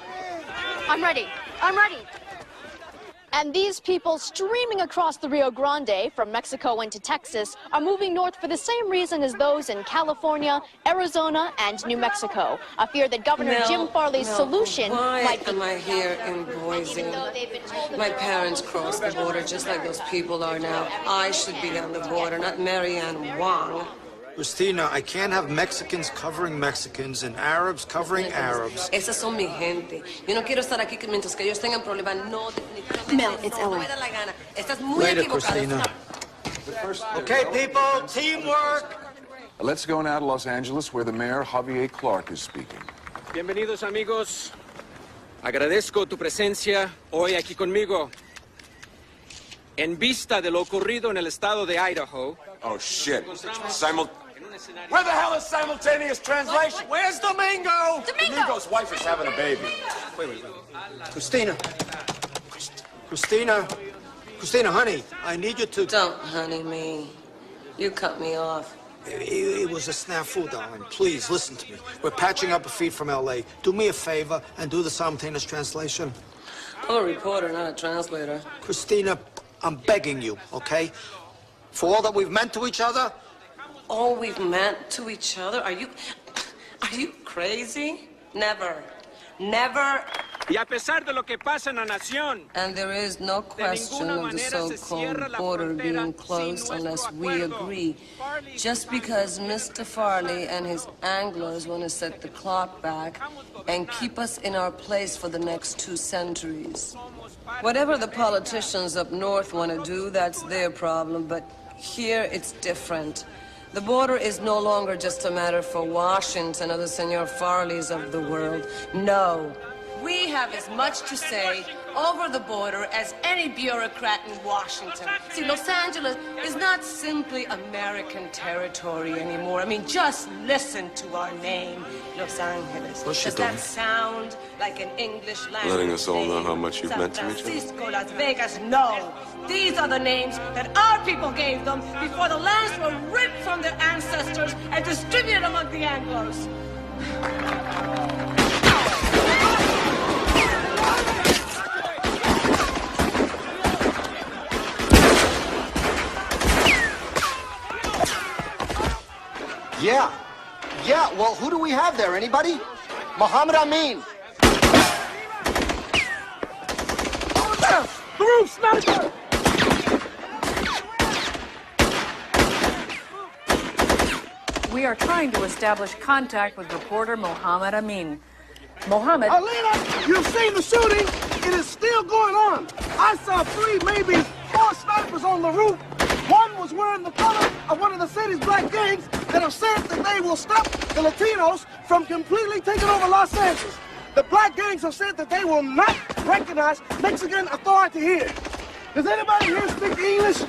I'm ready. I'm ready. And these people streaming across the Rio Grande from Mexico into Texas are moving north for the same reason as those in California, Arizona, and New Mexico. A fear that Governor Jim Farley's solution might be... Why am I here in Boise? My parents crossed the border just like those people are now. I should be on the border, not Marianne Wong. Christina, I can't have Mexicans covering Mexicans and Arabs covering Arabs. Esas son mi gente. Yo no quiero estar aquí mientras que ellos tengan problemas. No, definitivamente. Mel, it's Ellen. No me da la gana. Estás muy Later, equivocada. Christina. Okay, people, teamwork. Let's go now to Los Angeles, where the mayor, Javier Clark, is speaking. Bienvenidos, amigos. Agradezco tu presencia hoy aquí conmigo. En vista de lo ocurrido en el estado de Idaho. Oh, shit. Where the hell is simultaneous translation? Where's Domingo? Domingo's wife is having a baby. Wait. Christina. Christina, honey, I need you to... Don't honey me. You cut me off. It was a snafu, darling. Please, listen to me. We're patching up a feed from L.A. Do me a favor and do the simultaneous translation. I'm a reporter, not a translator. Christina, I'm begging you, okay? For all that we've meant to each other? All we've meant to each other? Are you crazy? Never. Never. Y a pesar de lo que pasa en la nación, and there is no question of the so-called border being closed unless we agree. Just because Mr. Farley and his anglers want to set the clock back and keep us in our place for the next 2 centuries. Whatever the politicians up north want to do, that's their problem, but here it's different. The border is no longer just a matter for Washington or the Senor Farleys of the world. No. We have as much to say over the border as any bureaucrat in Washington. See, Los Angeles is not simply American territory anymore. I mean, just listen to our name, Los Angeles. Does that sound like an English language? Letting us all know how much you've San meant to each other. Francisco, Las Vegas, no. These are the names that our people gave them before the lands were ripped from their ancestors and distributed among the Anglos. Yeah, well, who do we have there? Anybody? Muhammad Amin. The roof, smash! We are trying to establish contact with reporter Mohammed Amin. Mohammed... Alina, you've seen the shooting. It is still going on. I saw 3, maybe 4 snipers on the roof. One was wearing the color of one of the city's black gangs that have said that they will stop the Latinos from completely taking over Los Angeles. The black gangs have said that they will not recognize Mexican authority here. Does anybody here speak English?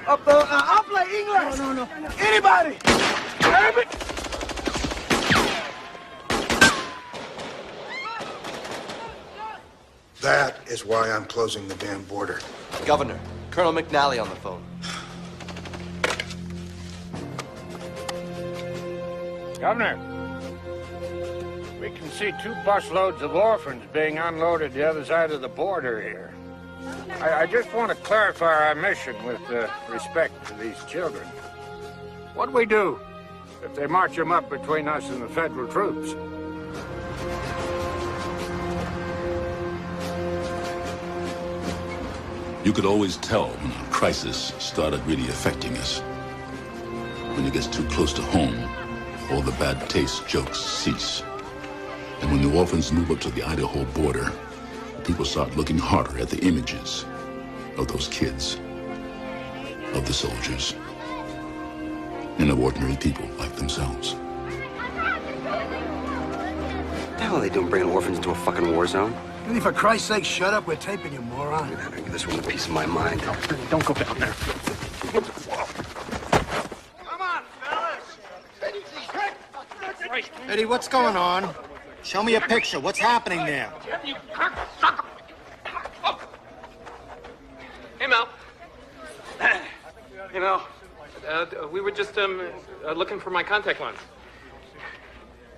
Habla English. No. Anybody? Arabic? That is why I'm closing the damn border. Governor, Colonel McNally on the phone. Governor, we can see 2 busloads of orphans being unloaded the other side of the border here. I just want to clarify our mission with respect to these children. What do we do if they march them up between us and the federal troops? You could always tell when a crisis started really affecting us. When it gets too close to home, all the bad taste jokes cease. And when the orphans move up to the Idaho border, people start looking harder at the images of those kids, of the soldiers, and of ordinary people like themselves. What the hell are they doing bringing orphans into a fucking war zone? Really, for Christ's sake, shut up. We're taping you, moron. I'm gonna give this one a piece of my mind. Don't go down there. Come on, fellas. Eddie, what's going on? Show me a picture. What's happening there? You cocksucker! Hey, Mel. Hey, Mel. We were just looking for my contact lens.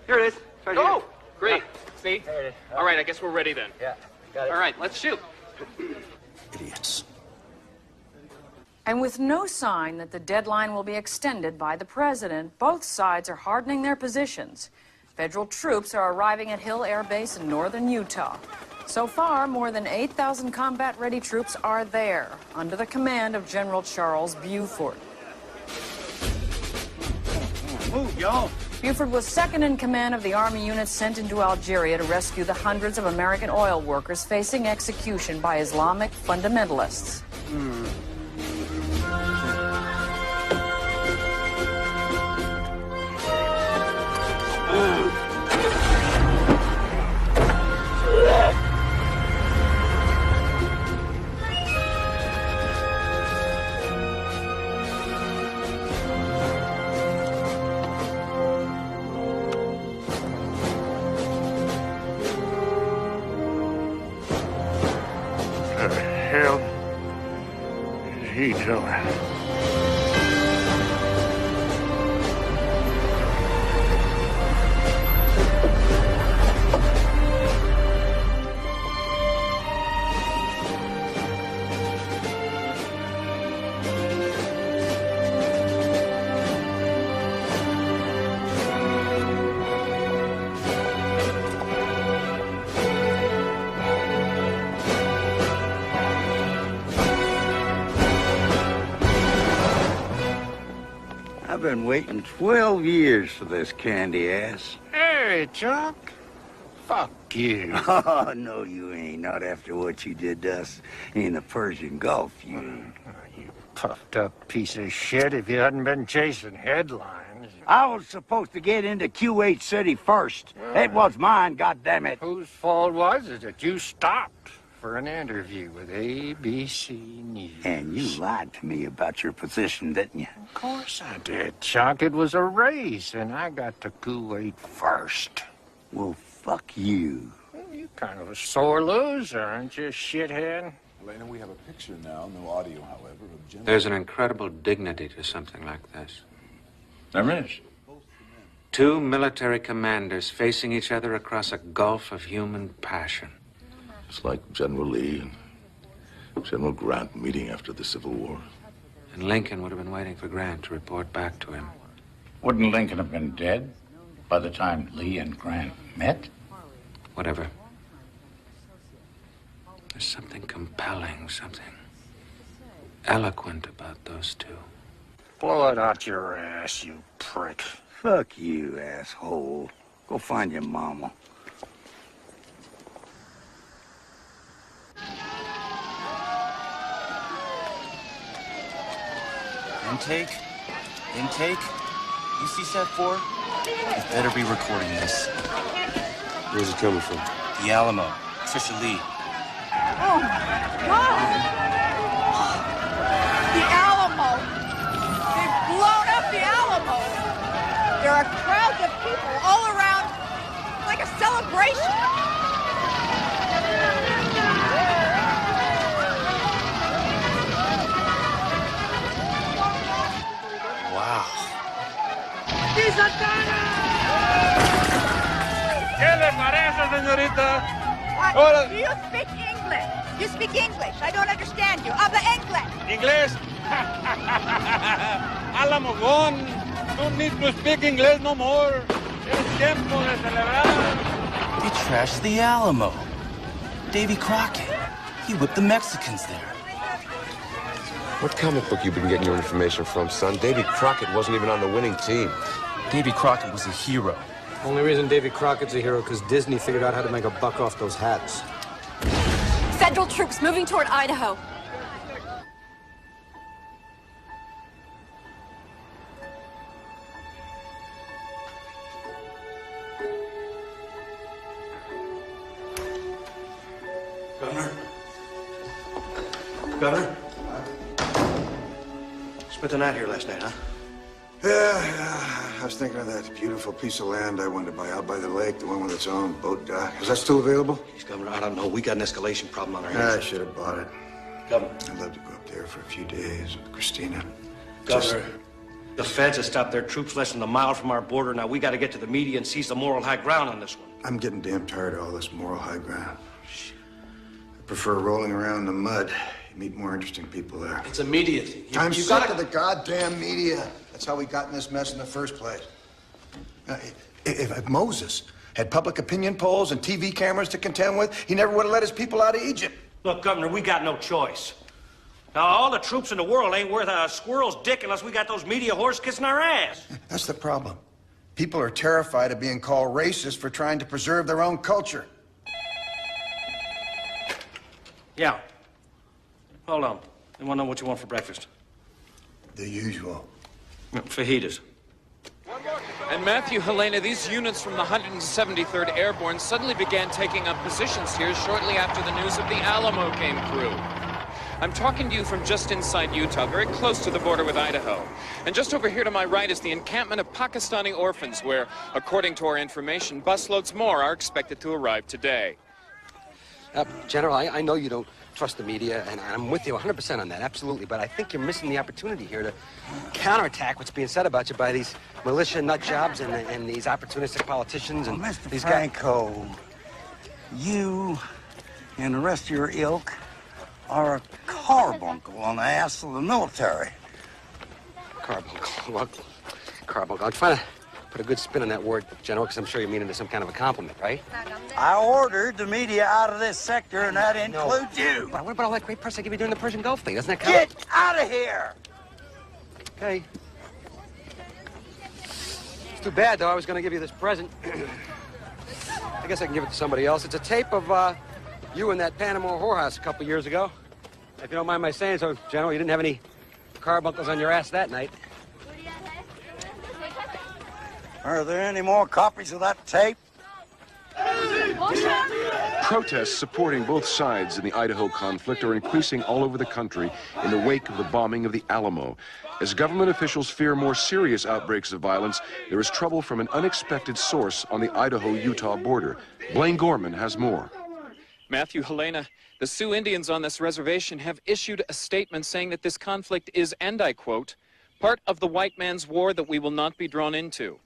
Here it is. Right here. Great. Yeah. See? There it is. All right, I guess we're ready then. Yeah, got it. All right, let's shoot. Idiots. And with no sign that the deadline will be extended by the president, both sides are hardening their positions. Federal troops are arriving at Hill Air Base in northern Utah. So far, more than 8,000 combat-ready troops are there, under the command of General Charles Buford. Move, y'all. Buford was second in command of the Army units sent into Algeria to rescue the hundreds of American oil workers facing execution by Islamic fundamentalists. What the hell is he doing? I've been waiting 12 years for this candy ass. Hey, Chuck. Fuck you. Oh, no, you ain't. Not after what you did to us in the Persian Gulf, you. You puffed up piece of shit if you hadn't been chasing headlines. I was supposed to get into QH City first. It was mine, goddammit. Whose fault was it that you stopped for an interview with ABC News? And you lied to me about your position, didn't you? Of course I did, Chuck. It was a race, and I got to Kuwait first. Well, fuck you. You're kind of a sore loser, aren't you, shithead? Elena, we have a picture now, no audio, however, of Jim. There's an incredible dignity to something like this. There is. Two military commanders facing each other across a gulf of human passion. It's like General Lee and General Grant meeting after the Civil War. And Lincoln would have been waiting for Grant to report back to him. Wouldn't Lincoln have been dead by the time Lee and Grant met? Whatever. There's something compelling, something eloquent about those two. Blow it out your ass, you prick. Fuck you, asshole. Go find your mama. Intake? Intake? You see set 4? You better be recording this. Where's it coming from? The Alamo. Trisha Lee. Oh, my God! The Alamo! They've blown up the Alamo! There are crowds of people all around, like a celebration! Wow. ¿Qué le parece, señorita? What? Do you speak English? You speak English. I don't understand you. Habla English. English? Alamo gone. Don't need to speak English no more. Es tiempo de celebrar. They trashed the Alamo. Davy Crockett. He whipped the Mexicans there. What comic book you been getting your information from, son? Davy Crockett wasn't even on the winning team. Davy Crockett was a hero. Only reason Davy Crockett's a hero because Disney figured out how to make a buck off those hats. Federal troops moving toward Idaho. Governor? Governor? Spent the night here last night, huh? Yeah. I was thinking of that beautiful piece of land I wanted to buy out by the lake, the one with its own boat dock. Is that still available? Governor, I don't know. We got an escalation problem on our I hands. should have bought it. Governor. I'd love to go up there for a few days with Christina. Governor, the feds have stopped their troops less than a mile from our border. Now we got to get to the media and seize the moral high ground on this one. I'm getting damn tired of all this moral high ground. I prefer rolling around in the mud. You meet more interesting people there. It's immediate. I'm sick of the goddamn media. That's how we got in this mess in the first place. Now, if Moses had public opinion polls and TV cameras to contend with, he never would have let his people out of Egypt. Look, Governor, we got no choice. Now, all the troops in the world ain't worth a squirrel's dick unless we got those media horse kissing our ass. That's the problem. People are terrified of being called racist for trying to preserve their own culture. Yeah. Hold on. I want to know what you want for breakfast. The usual. Fajitas. And Matthew, Helena, these units from the 173rd Airborne suddenly began taking up positions here shortly after the news of the Alamo came through. I'm talking to you from just inside Utah, very close to the border with Idaho. And just over here to my right is the encampment of Pakistani orphans, where, according to our information, busloads more are expected to arrive today. General, I know you don't trust the media, and I'm with you 100% on that, absolutely. But I think you're missing the opportunity here to counterattack what's being said about you by these militia nut jobs and these opportunistic politicians and Mr. these Franco, you and the rest of your ilk are a carbuncle on the ass of the military. Carbuncle. Well, carbuncle. I'm trying to put a good spin on that word, General, because I'm sure you mean it as some kind of a compliment, right? I ordered the media out of this sector, and that includes you. But what about all that great press I give you during the Persian Gulf thing? Doesn't that count? Get out of here! Okay. It's too bad, though. I was going to give you this present. I guess I can give it to somebody else. It's a tape of you in that Panama whorehouse a couple years ago. If you don't mind my saying so, General, you didn't have any carbuncles on your ass that night. Are there any more copies of that tape? Protests supporting both sides in the Idaho conflict are increasing all over the country in the wake of the bombing of the Alamo. As government officials fear more serious outbreaks of violence, there is trouble from an unexpected source on the Idaho-Utah border. Blaine Gorman has more. Matthew, Helena, the Sioux Indians on this reservation have issued a statement saying that this conflict is, and I quote, part of the white man's war that we will not be drawn into.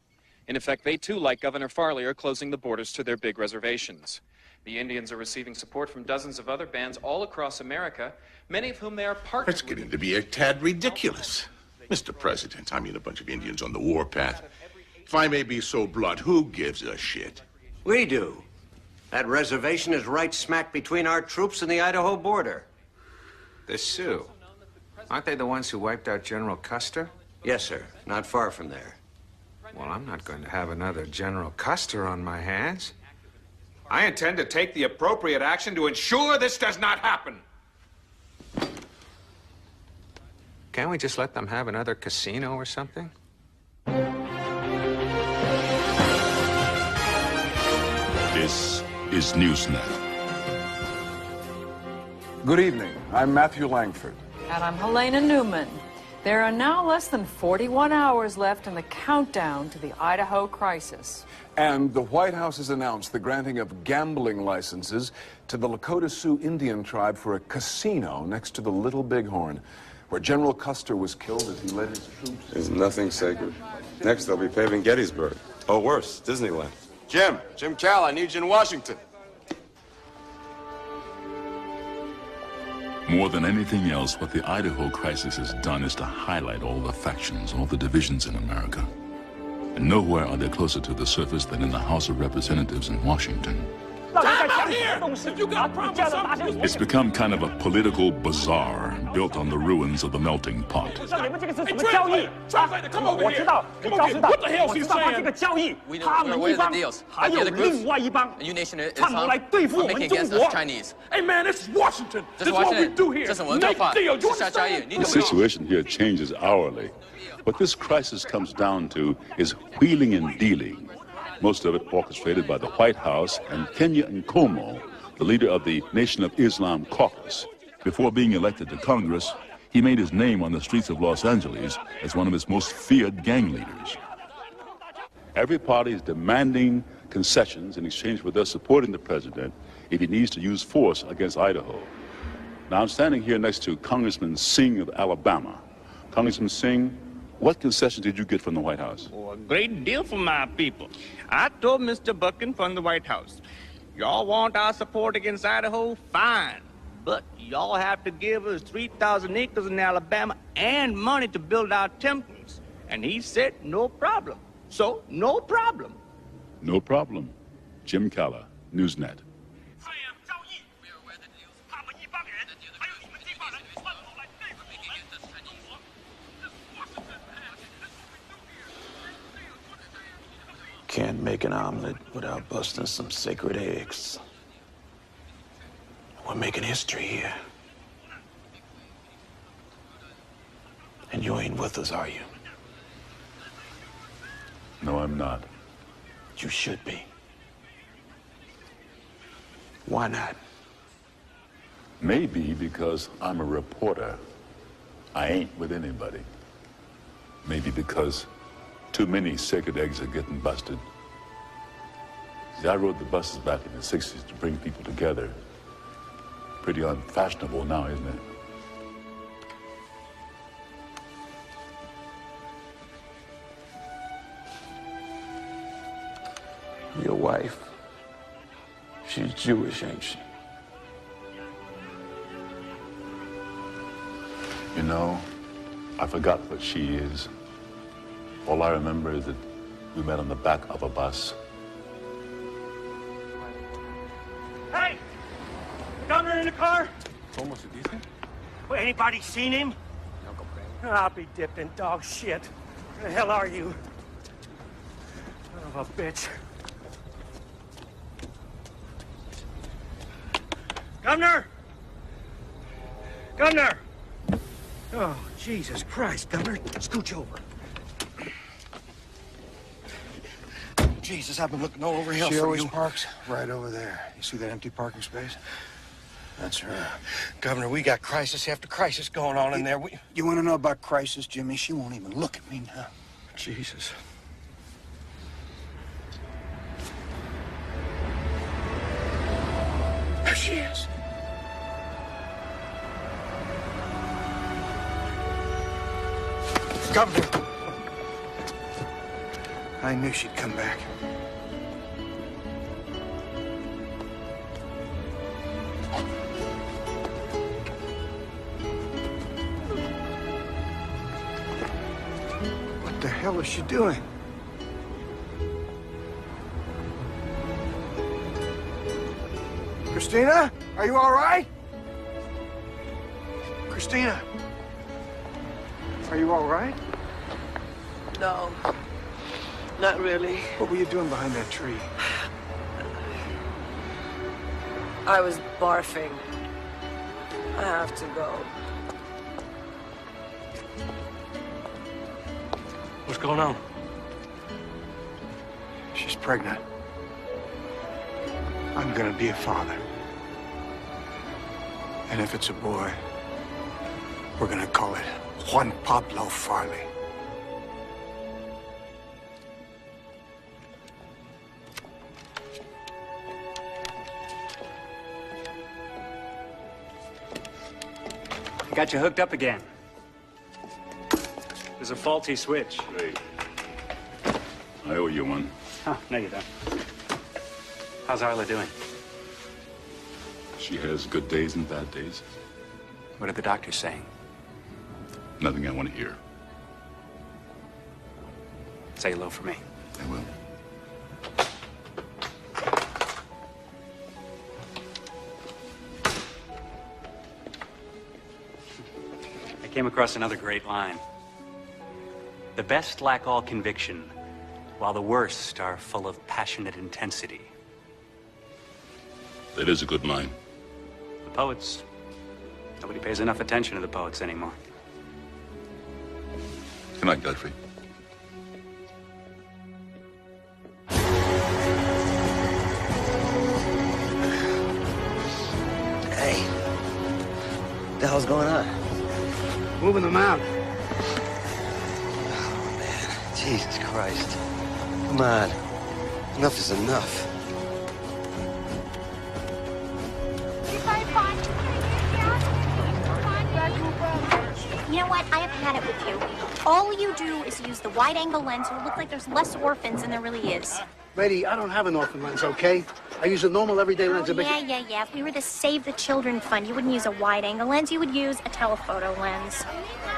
In effect, they too, like Governor Farley, are closing the borders to their big reservations. The Indians are receiving support from dozens of other bands all across America, many of whom they are partners That's getting to be a tad ridiculous. Mr. President, I mean a bunch of Indians on the warpath. If I may be so blunt, who gives a shit? We do. That reservation is right smack between our troops and the Idaho border. The Sioux? Aren't they the ones who wiped out General Custer? Yes, sir. Not far from there. Well, I'm not going to have another General Custer on my hands. I intend to take the appropriate action to ensure this does not happen. Can't we just let them have another casino or something? This is NewsNet. Good evening. I'm Matthew Langford. And I'm Helena Newman. There are now less than 41 hours left in the countdown to the Idaho crisis. And the White House has announced the granting of gambling licenses to the Lakota Sioux Indian tribe for a casino next to the Little Bighorn, where General Custer was killed as he led his troops. There's nothing sacred. Next, they'll be paving Gettysburg. Or worse, Disneyland. Jim Cal, I need you in Washington. More than anything else, what the Idaho crisis has done is to highlight all the factions, all the divisions in America. And nowhere are they closer to the surface than in the House of Representatives in Washington. It's become kind of a political bazaar built on the ruins of the melting pot. Hey, translator, come over here. Come over here. What the hell is he saying? We know we're aware of the deals. But the other groups, a new nation of Islam, are making against us Chinese. Hey, man, this is Washington. This is what we do here. Make deal. You understand? The situation here changes hourly. What this crisis comes down to is wheeling and dealing. Most of it orchestrated by the White House and Peña and Como, the leader of the Nation of Islam caucus. Before being elected to Congress, he made his name on the streets of Los Angeles as one of its most feared gang leaders. Every party is demanding concessions in exchange for their supporting the president if he needs to use force against Idaho. Now, I'm standing here next to Congressman Singh of Alabama. Congressman Singh, what concessions did you get from the White House? Oh, a great deal from my people. I told Mr. Buchan from the White House, y'all want our support against Idaho? Fine. But y'all have to give us 3,000 acres in Alabama and money to build our temples. And he said, no problem. So, no problem. No problem. Jim Calla, NewsNet. Can't make an omelet without busting some sacred eggs. We're making history here. And you ain't with us, are you? No, I'm not. You should be. Why not? Maybe because I'm a reporter. I ain't with anybody. Maybe because too many sacred eggs are getting busted. See, I rode the buses back in the 60s to bring people together. Pretty unfashionable now, isn't it? Your wife, she's Jewish, ain't she? You know, I forgot what she is. All I remember is that we met on the back of a bus. Hey! Governor in the car? Almost a decent. Well, anybody seen him? I'll be dipped in dog shit. Where the hell are you? Son of a bitch. Governor! Governor! Oh, Jesus Christ, Governor. Scooch over. Jesus, I've been looking all over hell for you. She always parks right over there. You see that empty parking space? That's her. Governor, we got crisis after crisis going on in there. You want to know about crisis, Jimmy? She won't even look at me now. Jesus. There she is. Governor! I knew she'd come back. What the hell is she doing? Christina? Are you all right? Christina? Are you all right? No, not really. What were you doing behind that tree? I was barfing. I have to go. What's going on? She's pregnant. I'm gonna be a father. And if it's a boy, we're gonna call it Juan Pablo Farley. Got you hooked up again. There's a faulty switch. Great. I owe you one. Oh, no, you don't. How's Arla doing? She has good days and bad days. What are the doctors saying? Nothing I want to hear. Say hello for me. I will. I came across another great line. The best lack all conviction, while the worst are full of passionate intensity. That is a good line. The poets. Nobody pays enough attention to the poets anymore. Good night, Godfrey. Hey, what the hell's going on? Moving them out. Oh, man. Jesus Christ. Come on. Enough is enough. You know what? I have had it with you. All you do is use the wide-angle lens so it looks like there's less orphans than there really is. Lady, I don't have an orphan lens, okay? I use a normal everyday lens. Yeah. If we were the Save the Children Fund, you wouldn't use a wide-angle lens. You would use a telephoto lens.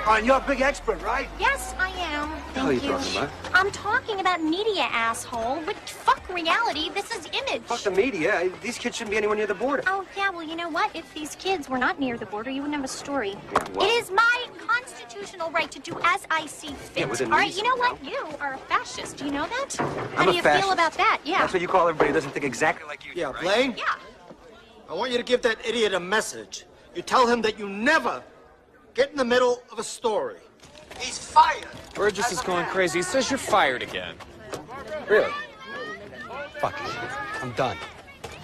Oh, and you're a big expert, right? Yes, I am. What the hell are you talking about? I'm talking about media, asshole. But fuck reality. This is image. Fuck the media. These kids shouldn't be anywhere near the border. Oh, yeah, well, you know what? If these kids were not near the border, you wouldn't have a story. Yeah, well. It is my constitutional right to do as I see fit. Yeah, within All right, reason, you know what? You are a fascist. Do you know that? How I'm do a you fascist. feel about that? Yeah. That's what you call everybody who doesn't think exactly like you do, right? Blaine? Yeah. I want you to give that idiot a message. You tell him that you never get in the middle of a story. He's fired. Burgess is going crazy. He says you're fired again. Really? Fuck it. I'm done.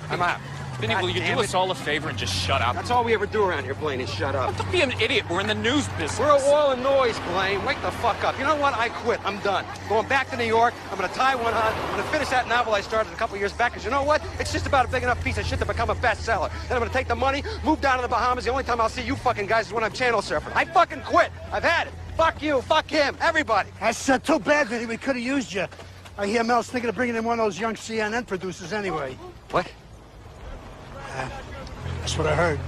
I'm out. Vinny, will you do us all a favor and just shut up? That's all we ever do around here, Blaine, is shut up. Don't be an idiot. We're in the news business. We're a wall of noise, Blaine. Wake the fuck up. You know what? I quit. I'm done. Going back to New York. I'm going to tie one on. I'm going to finish that novel I started a couple years back. Because you know what? It's just about a big enough piece of shit to become a bestseller. Then I'm going to take the money, move down to the Bahamas. The only time I'll see you fucking guys is when I'm channel surfing. I fucking quit. I've had it. Fuck you. Fuck him. Everybody. That's too bad, Vinny. We could have used you. I hear Mel's thinking of bringing in one of those young CNN producers anyway. What? That's what I heard.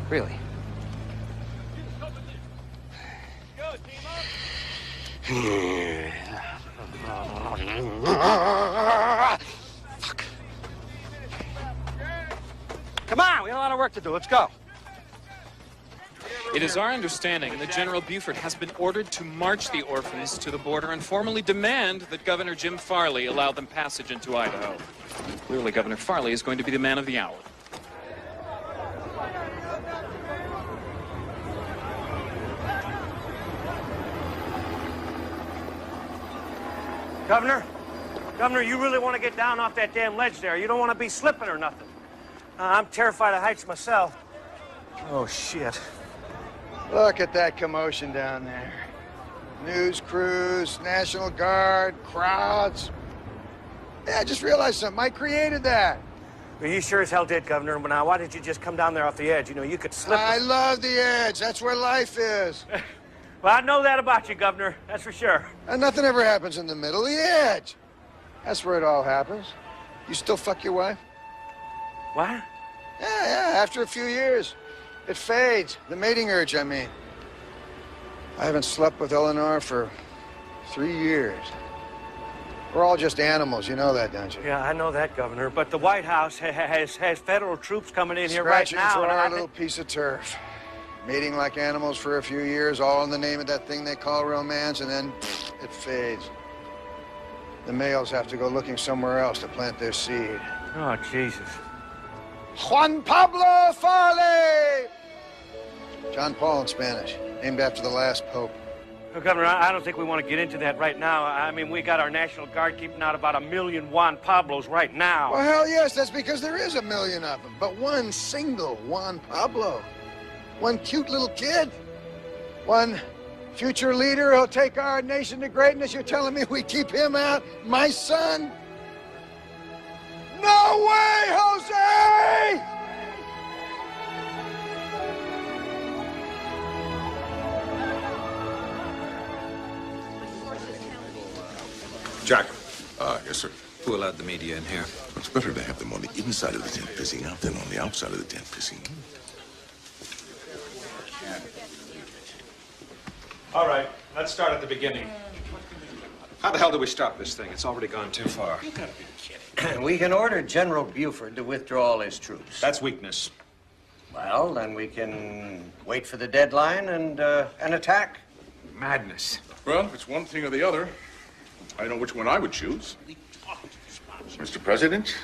Really? Fuck. Come on, we got a lot of work to do. Let's go. It is our understanding that General Buford has been ordered to march the orphans to the border and formally demand that Governor Jim Farley allow them passage into Idaho. Clearly, Governor Farley is going to be the man of the hour. Governor, you really want to get down off that damn ledge there. You don't want to be slipping or nothing. I'm terrified of heights myself. Oh, shit. Look at that commotion down there. News crews, National Guard, crowds. Yeah, I just realized something. I created that. Well, you sure as hell did, Governor. But now, why did you just come down there off the edge? You know, you could slip. I love the edge. That's where life is. Well, I know that about you, Governor. That's for sure. And nothing ever happens in the middle. The edge. That's where it all happens. You still fuck your wife? What? Yeah, after a few years. It fades. The mating urge, I mean. I haven't slept with Eleanor for 3 years. We're all just animals. You know that, don't you? Yeah, I know that, Governor. But the White House has federal troops coming in here right Scratching now. for and our little piece of turf. Mating like animals for a few years, all in the name of that thing they call romance, and then it fades. The males have to go looking somewhere else to plant their seed. Oh, Jesus. Juan Pablo Farley! John Paul in Spanish, named after the last pope. Well, Governor, I don't think we want to get into that right now. I mean, we got our National Guard keeping out about 1 million Juan Pablos right now. Well, hell yes, that's because there is 1 million of them. But one single Juan Pablo. One cute little kid. One future leader who'll take our nation to greatness. You're telling me we keep him out? My son? No way, Jose! Jack. Yes, sir. Who allowed the media in here? It's better to have them on the inside of the tent pissing out than on the outside of the tent pissing in. All right, let's start at the beginning. How the hell do we stop this thing? It's already gone too far. You gotta be kidding. We can order General Buford to withdraw all his troops. That's weakness. Well, then we can wait for the deadline and attack. Madness. Well, if it's one thing or the other, I know which one I would choose. Mr. President,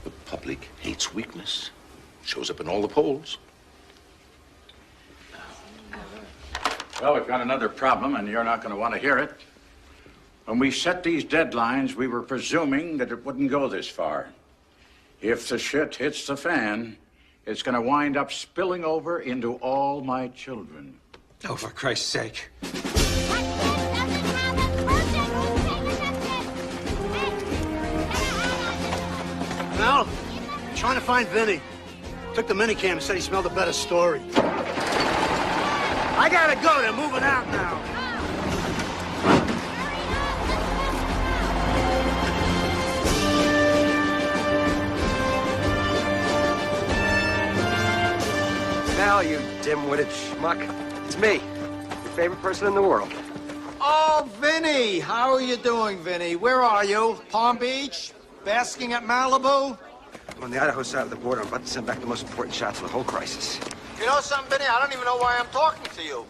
the public hates weakness. Shows up in all the polls. Well, we've got another problem, and you're not going to want to hear it. When we set these deadlines, we were presuming that it wouldn't go this far. If the shit hits the fan, it's going to wind up spilling over into all my children. Oh, for Christ's sake. That kid doesn't have a Trying to find Vinny. Took the minicam and said he smelled a better story. I gotta go. They're moving out now. Now, you dim-witted schmuck. It's me, your favorite person in the world. Oh, Vinny! How are you doing, Vinny? Where are you? Palm Beach? Basking at Malibu? I'm on the Idaho side of the border. I'm about to send back the most important shots of the whole crisis. You know something, Vinny? I don't even know why I'm talking to you.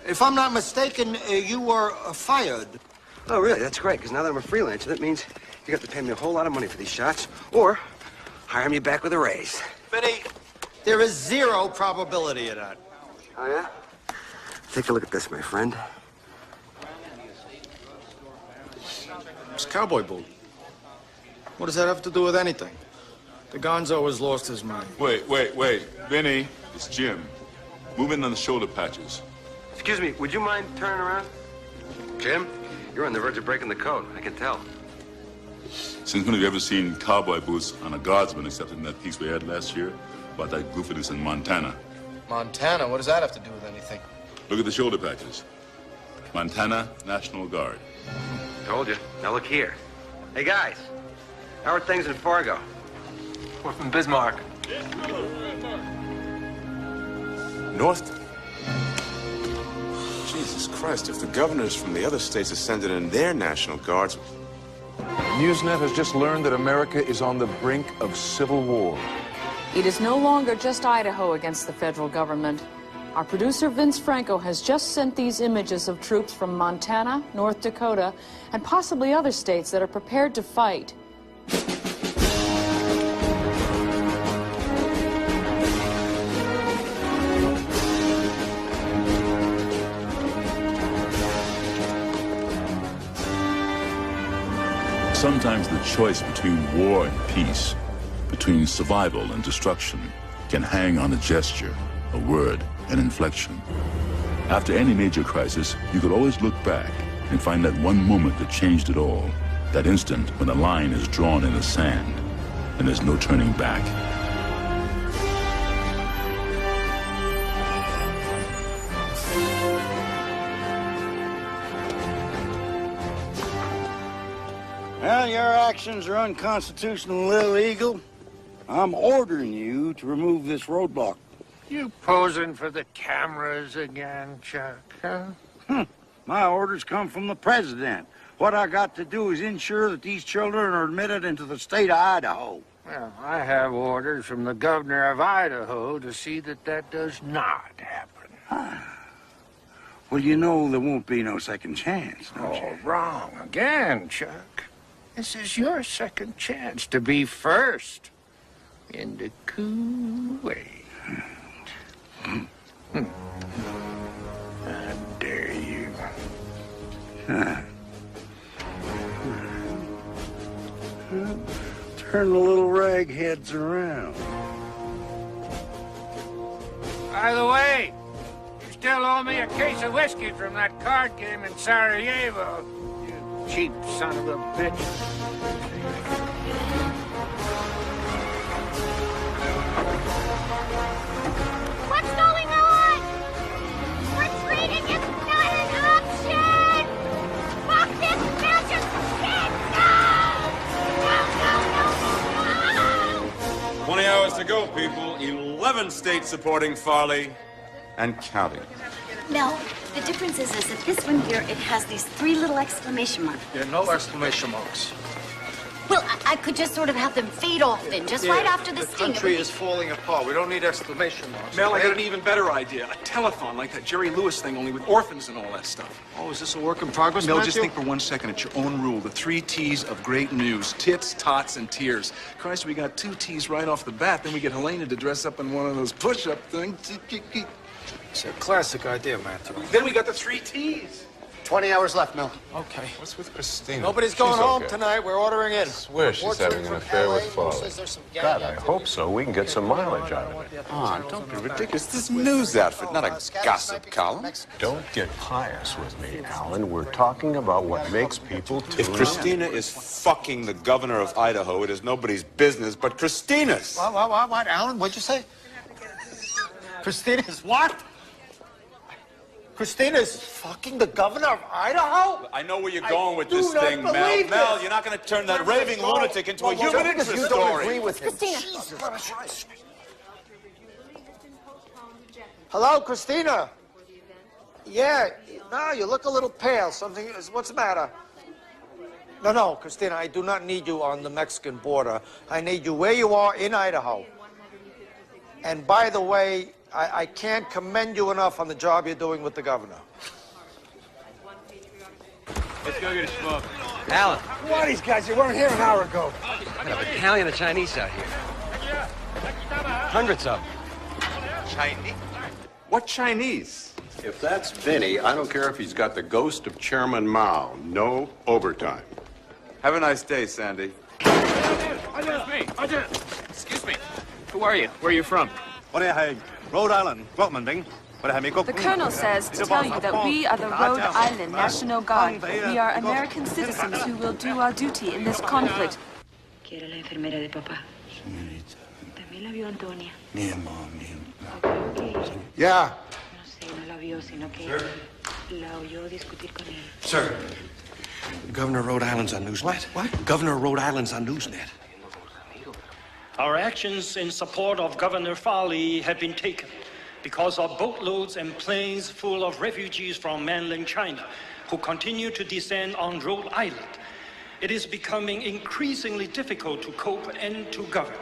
If I'm not mistaken, you were fired. Oh, really? That's great, because now that I'm a freelancer, that means you got to pay me a whole lot of money for these shots, or hire me back with a raise. Vinny, there is zero probability of that. Oh, yeah? Take a look at this, my friend. It's cowboy boot. What does that have to do with anything? The gonzo has lost his mind. Wait. Vinny, it's Jim. Move in on the shoulder patches. Excuse me, would you mind turning around? Jim, you're on the verge of breaking the code. I can tell. Since when have you ever seen cowboy boots on a guardsman except in that piece we had last year about that goofiness in Montana? Montana? What does that have to do with anything? Look at the shoulder patches. Montana National Guard. Told you. Now look here. Hey, guys. How are things in Fargo? We're from Bismarck. North? Jesus Christ, if the governors from the other states are sending in their National Guards... NewsNet has just learned that America is on the brink of civil war. It is no longer just Idaho against the federal government. Our producer, Vince Franco, has just sent these images of troops from Montana, North Dakota, and possibly other states that are prepared to fight. Sometimes the choice between war and peace, between survival and destruction, can hang on a gesture, a word, an inflection. After any major crisis, you could always look back and find that one moment that changed it all, that instant when a line is drawn in the sand and there's no turning back. Well, your actions are unconstitutional and illegal. I'm ordering you to remove this roadblock. You posing for the cameras again, Chuck, huh? My orders come from the president. What I got to do is ensure that these children are admitted into the state of Idaho. Well, I have orders from the governor of Idaho to see that that does not happen. Well, you know there won't be no second chance, don't you? Wrong again, Chuck. This is your second chance to be first in the cool way. How dare you? Turn the little ragheads around. By the way, you still owe me a case of whiskey from that card game in Sarajevo, you cheap son of a bitch. What's going on? Retreating is not an option! Fuck this Belgian shit! No! 20 hours to go, people. 11 states supporting Farley and counting. No, the difference is that this one here, it has these 3 little exclamation marks. There are no exclamation marks. Well, I could just sort of have them fade off then, just right after the sting. The country is falling apart. We don't need exclamation marks. Mel, I got an even better idea. A telethon like that Jerry Lewis thing, only with orphans and all that stuff. Oh, is this a work in progress, Mel, Matthew? just think for 1 second. It's your own rule. The 3 T's of great news. Tits, tots, and tears. Christ, we got 2 T's right off the bat. Then we get Helena to dress up in one of those push-up things. It's a classic idea, Matthew. Then we got the 3 T's. 20 hours left, Mel. Okay. What's with Christina? Nobody's going home okay. tonight. We're ordering in. I swear she's having an affair with Farley. God, I hope so. We can get some mileage out of it. Oh, don't be ridiculous. This is a news outfit, not a gossip column. Don't get pious with me, Alan. We're talking about what makes people tune If Christina is fucking the governor of Idaho, it is nobody's business but Christina's. What, Alan? What'd you say? Christina's what? Christina's fucking the governor of Idaho? I know where you're going with this thing, Mel. This. Mel, you're not going to turn that raving lunatic into a human interest you story. don't agree with him. Jesus Christ. Hello, Christina. Yeah, no, you look a little pale. Something is, what's the matter? No, Christina, I do not need you on the Mexican border. I need you where you are in Idaho. And by the way, I can't commend you enough on the job you're doing with the governor. Let's go get a smoke. Alan. Who are these guys? You weren't here an hour ago. We have Italian and Chinese out here. Hundreds of them. Chinese? What Chinese? If that's Vinny, I don't care if he's got the ghost of Chairman Mao. No overtime. Have a nice day, Sandy. Excuse me. Who are you? Where are you from? Rhode Island. The colonel says to tell you that we are the Rhode Island National Guard. We are American citizens who will do our duty in this conflict. ¿Quiere la enfermera de papá? Señorita. También la vio Antonia. Ni amor, ni Yeah. No sé, no la vio, sino que la oyó discutir con él. Sir, Governor of Rhode Island's on NewsNet. What? Governor of Rhode Island's on NewsNet. Our actions in support of Governor Farley have been taken because of boatloads and planes full of refugees from mainland China who continue to descend on Rhode Island. It is becoming increasingly difficult to cope and to govern.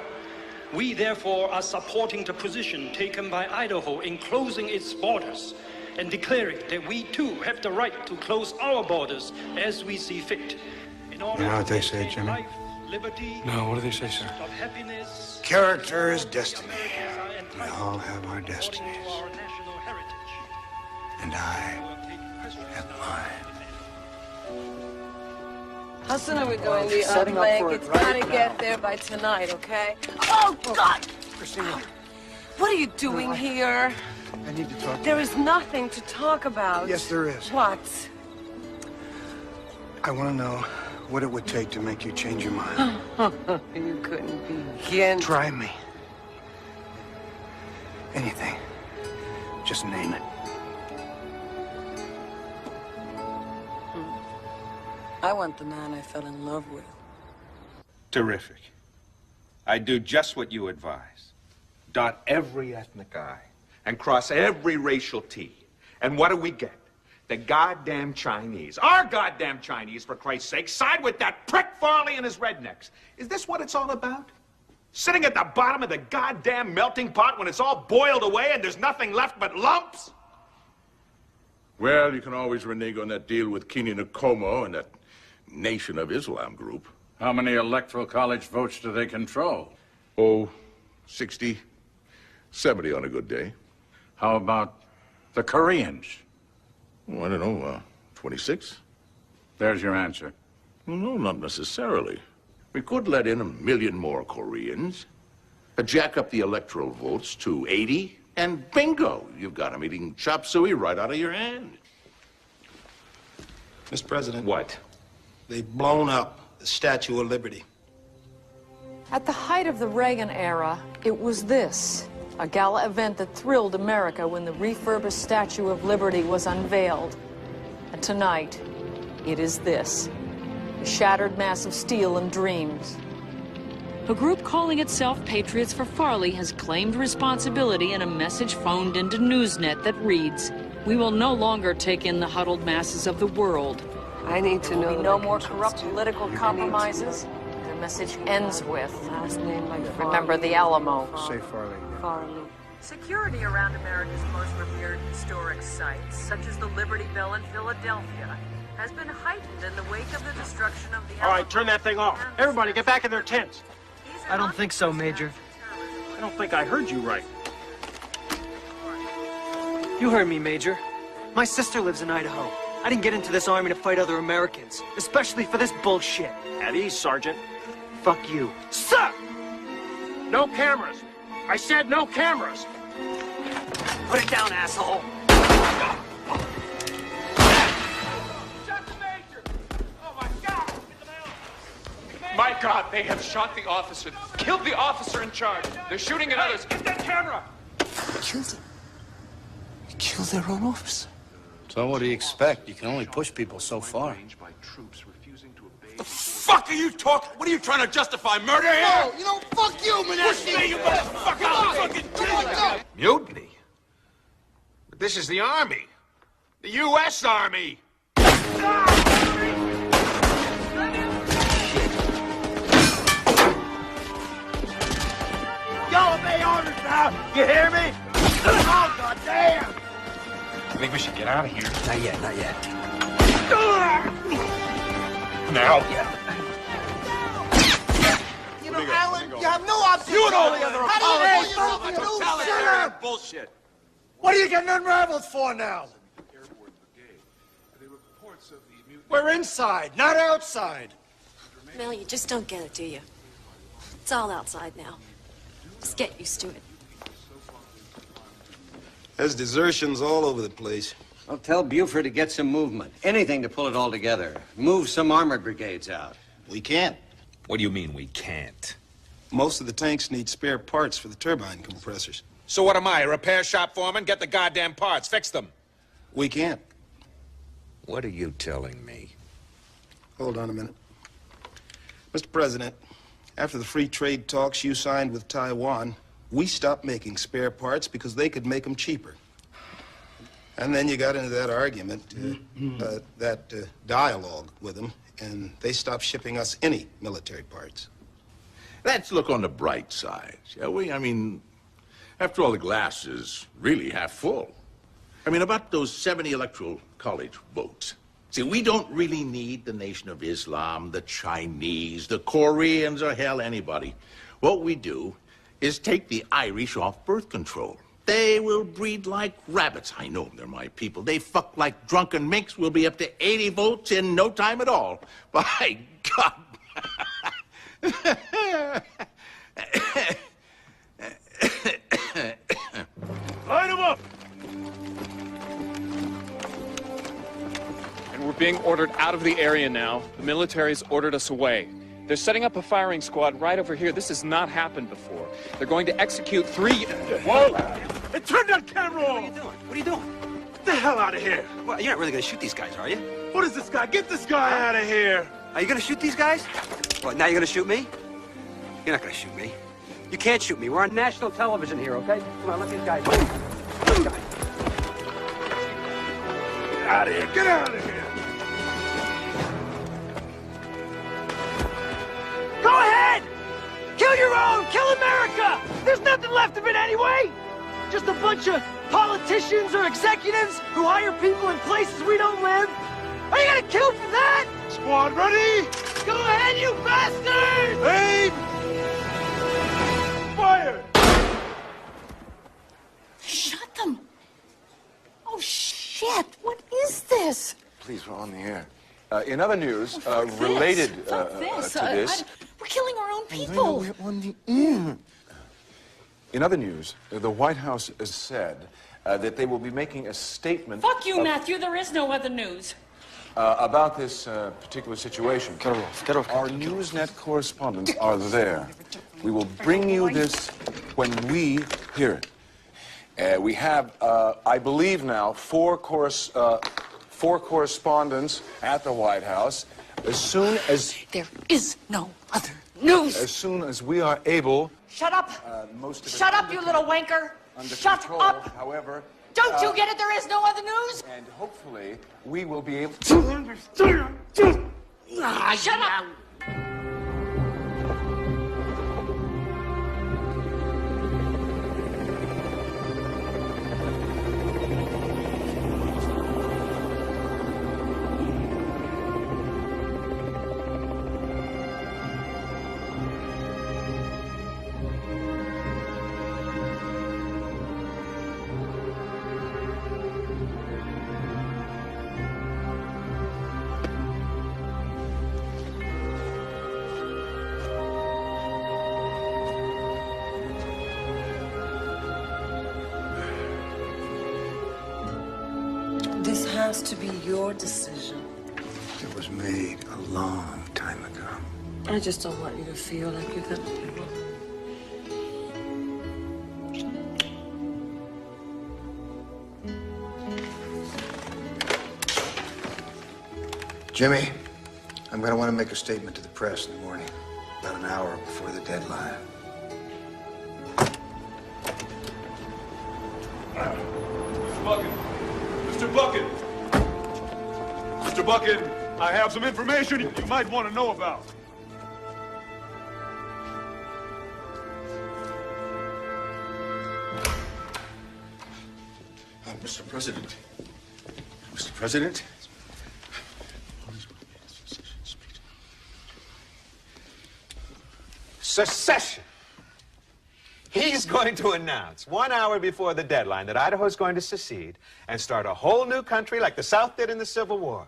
We therefore are supporting the position taken by Idaho in closing its borders and declaring that we too have the right to close our borders as we see fit. In order You know what they say, Jimmy? life, liberty, No, what do they say, sir? of happiness, Character is destiny. We all have our destinies. And I have mine. How soon are we going to Setting up for it It's right gotta now. get there by tonight, okay? Oh, God! Christina, What are you doing here? I need to talk to There you. is nothing to talk about. Yes, there is. What? I want to know what it would take to make you change your mind. You couldn't begin. Try me. Anything. Just name it. I want the man I fell in love with. Terrific. I do just what you advise. Dot every ethnic I and cross every racial T. And what do we get? The goddamn Chinese, our goddamn Chinese, for Christ's sake, side with that prick Farley and his rednecks. Is this what it's all about? Sitting at the bottom of the goddamn melting pot when it's all boiled away and there's nothing left but lumps? Well, you can always renege on that deal with Keenan Nkomo and that Nation of Islam group. How many electoral college votes do they control? Oh, 60, 70 on a good day. How about the Koreans? Oh, I don't know, 26? There's your answer. Well, no, not necessarily. We could let in 1 million more Koreans, jack up the electoral votes to 80, and bingo, you've got them eating chop suey right out of your hand. Mr. President. What? They've blown up the Statue of Liberty. At the height of the Reagan era, it was this, a gala event that thrilled America when the refurbished Statue of Liberty was unveiled. And tonight, it is this, a shattered mass of steel and dreams. A group calling itself Patriots for Farley has claimed responsibility in a message phoned into NewsNet that reads, "We will no longer take in the huddled masses of the world." I need to know. There'll be no more corrupt political compromises. Their message ends with, Last name like remember the Alamo. Say Farley. Farley. Security around America's most revered historic sites, such as the Liberty Bell in Philadelphia, has been heightened in the wake of the destruction of the All right, turn that thing off. Everybody, get back in their tents. I don't think so, Major. I don't think I heard you right. You heard me, Major. My sister lives in Idaho. I didn't get into this army to fight other Americans, especially for this bullshit. At ease, Sergeant. Fuck you. Sir! No cameras. I said no cameras. Put it down, asshole. My God, they have shot the officer, killed the officer in charge. They're shooting at others. Get that camera! Killed him. They killed their own officer. So what do you expect? You can only push people so far. The fuck are you talking? What are you trying to justify? Murder here? No, you know, fuck you, Militia! Push me, you motherfucker! I'll fucking kill you! Mutiny? But this is the Army. The U.S. Army! Y'all obey orders now! You hear me? Oh, goddamn! I think we should get out of here. Not yet, not yet. Now. You know, Alan, you have no option. You and all the other How do you apologists. know you don't Totalitarian bullshit. What are you getting unraveled for now? We're inside, not outside. Mel, you just don't get it, do you? It's all outside now. Just get used to it. There's desertions all over the place. I'll tell Buford to get some movement. Anything to pull it all together. Move some armored brigades out. We can't. What do you mean we can't? Most of the tanks need spare parts for the turbine compressors. So what am I, a repair shop foreman? Get the goddamn parts, fix them. We can't. What are you telling me? Hold on a minute. Mr. President, after the free trade talks you signed with Taiwan, we stopped making spare parts because they could make them cheaper. And then you got into that argument, dialogue with them, and they stopped shipping us any military parts. Let's look on the bright side, shall we? I mean, after all, the glass is really half full. I mean, about those 70 electoral college votes. See, we don't really need the Nation of Islam, the Chinese, the Koreans, or hell, anybody. What we do is take the Irish off birth control. They will breed like rabbits. I know they're my people. They fuck like drunken minks. We'll be up to 80 votes in no time at all. By God. Line them up! And we're being ordered out of the area now. The military's ordered us away. They're setting up a firing squad right over here. This has not happened before. They're going to execute 3... Whoa! Hey, turn that camera on! What are you doing? What are you doing? Get the hell out of here! Well, you're not really going to shoot these guys, are you? What is this guy? Get this guy out of here! Are you going to shoot these guys? What, now you're going to shoot me? You're not going to shoot me. You can't shoot me. We're on national television here, okay? Come on, let these guys go. Get out of here! Get out of here! Go ahead! Kill your own! Kill America! There's nothing left of it anyway! Just a bunch of politicians or executives who hire people in places we don't live? Are you gonna kill for that? Squad ready? Go ahead, you bastards! Aim! Fire! Shut them! Oh, shit! What is this? Please, we're on the air. In other news, related to this... We're killing our own people! We're on the air. In other news, the White House has said that they will be making a statement... Fuck you, Matthew. There is no other news. About this particular situation. Get off. Get off. Our NewsNet correspondents are there. We will bring you this when we hear it. We have, I believe now, four correspondents at the White House. As soon as... There is no other news. As soon as we are able... Shut up! Most of it Shut up, you little wanker! under Shut control. up! However... Don't you get it? There is no other news? And hopefully, we will be able to understand. Shut up! out to be your decision. It was made a long time ago. I just don't want you to feel like you're gonna give up. Jimmy, I'm going to want to make a statement to the press in the morning, about an hour before the deadline. Mr. Bucket! Mr. Bucket! Mr. Bucket, I have some information you might want to know about. Mr. President. Mr. President? Secession. He's going to announce 1 hour before the deadline that Idaho is going to secede and start a whole new country like the South did in the Civil War.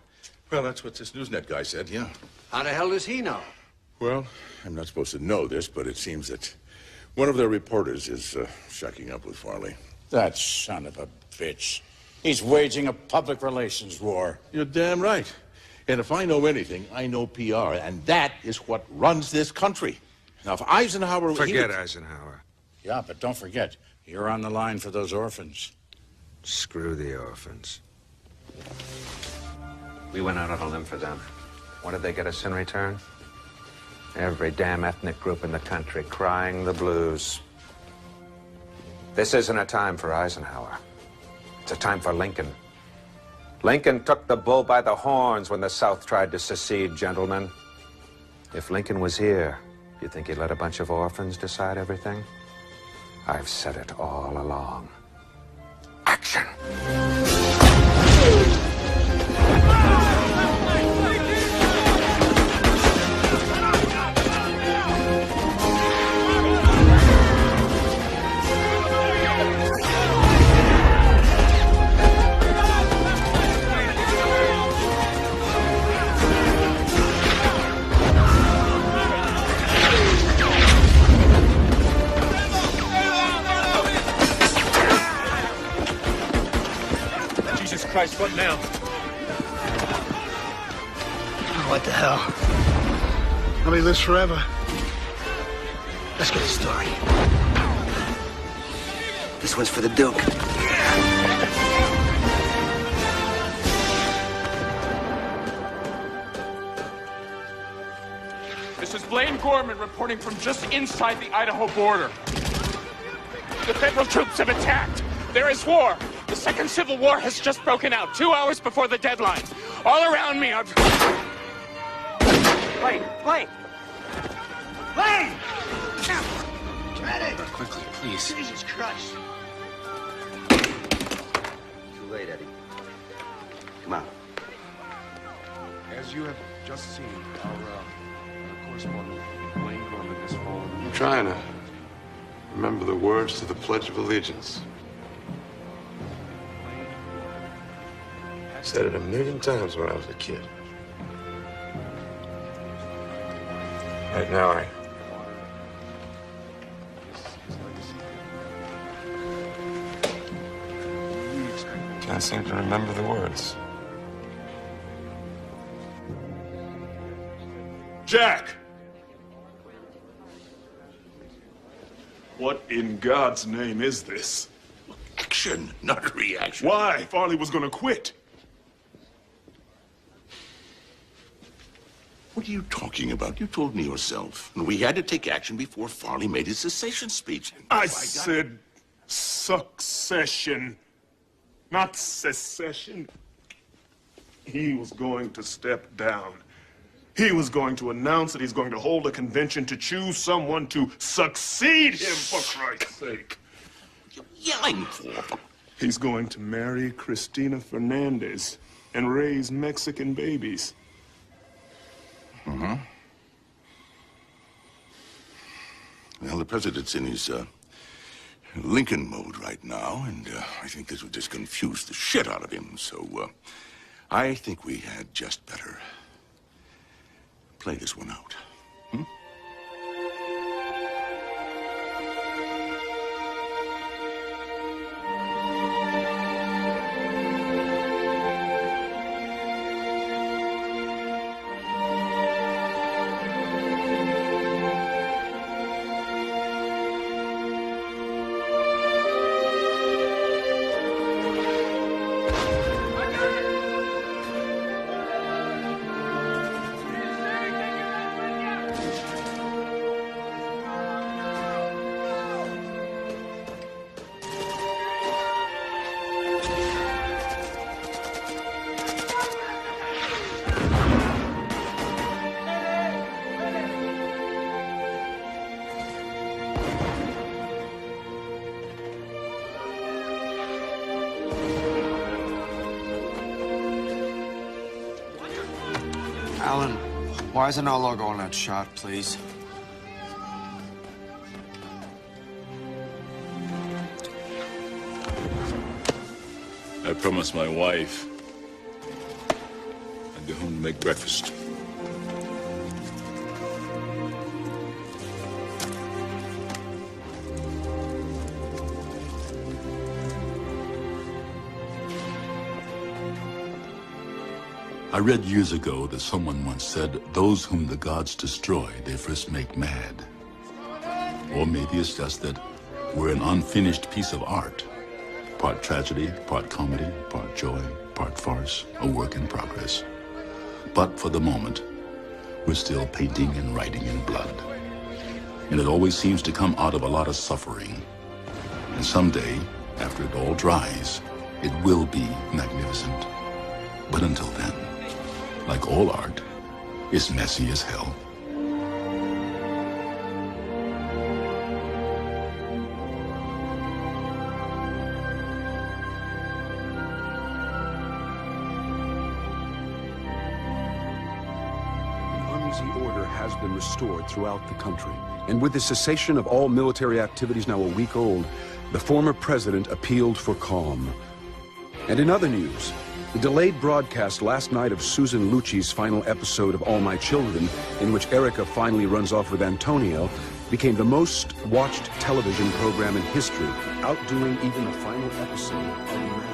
Well, that's what this NewsNet guy said, yeah. How the hell does he know? Well, I'm not supposed to know this, but it seems that one of their reporters is shacking up with Farley. That son of a bitch. He's waging a public relations war. You're damn right. And if I know anything, I know PR, and that is what runs this country. Now, if Eisenhower... Forget Eisenhower. Yeah, but don't forget, you're on the line for those orphans. Screw the orphans. We went out on a limb for them. What did they get us in return? Every damn ethnic group in the country crying the blues. This isn't a time for Eisenhower. It's a time for Lincoln. Lincoln took the bull by the horns when the South tried to secede, gentlemen. If Lincoln was here, you think he'd let a bunch of orphans decide everything? I've said it all along. Action! Christ, what now? What the hell? Nobody lives forever. Let's get a story. This one's for the Duke. This is Blaine Gorman reporting from just inside the Idaho border. The federal troops have attacked. There is war. The Second Civil War has just broken out, 2 hours before the deadline. All around me are... Blaine! Blaine! Blaine! Ready? Quickly, please. Jesus Christ. Too late, Eddie. Come on. As you have just seen, our correspondent, Blaine Gorman, has fallen. I'm trying to remember the words to the Pledge of Allegiance. I said it 1,000,000 times when I was a kid. Right now, I can't seem to remember the words. Jack! What in God's name is this? Action, not a reaction. Why? Farley was gonna quit. What are you talking about? You told me yourself. And we had to take action before Farley made his secession speech. I said succession, not secession. He was going to step down. He was going to announce that he's going to hold a convention to choose someone to succeed him, for Christ's sake. What are you yelling for? He's going to marry Cristina Fernandez and raise Mexican babies. Mm-hmm. Well, the president's in his Lincoln mode right now, and I think this would just confuse the shit out of him. So I think we had just better play this one out. Hmm? Why isn't our logo on that shot, please? I promised my wife I'd go home to make breakfast. I read years ago that someone once said, those whom the gods destroy, they first make mad. Or maybe it's just that we're an unfinished piece of art. Part tragedy, part comedy, part joy, part farce, a work in progress. But for the moment, we're still painting and writing in blood. And it always seems to come out of a lot of suffering. And someday, after it all dries, it will be magnificent. But until then, like all art, it's messy as hell. Order has been restored throughout the country. And with the cessation of all military activities now a week old, the former president appealed for calm. And in other news, the delayed broadcast last night of Susan Lucci's final episode of All My Children, in which Erica finally runs off with Antonio, became the most watched television program in history, outdoing even the final episode of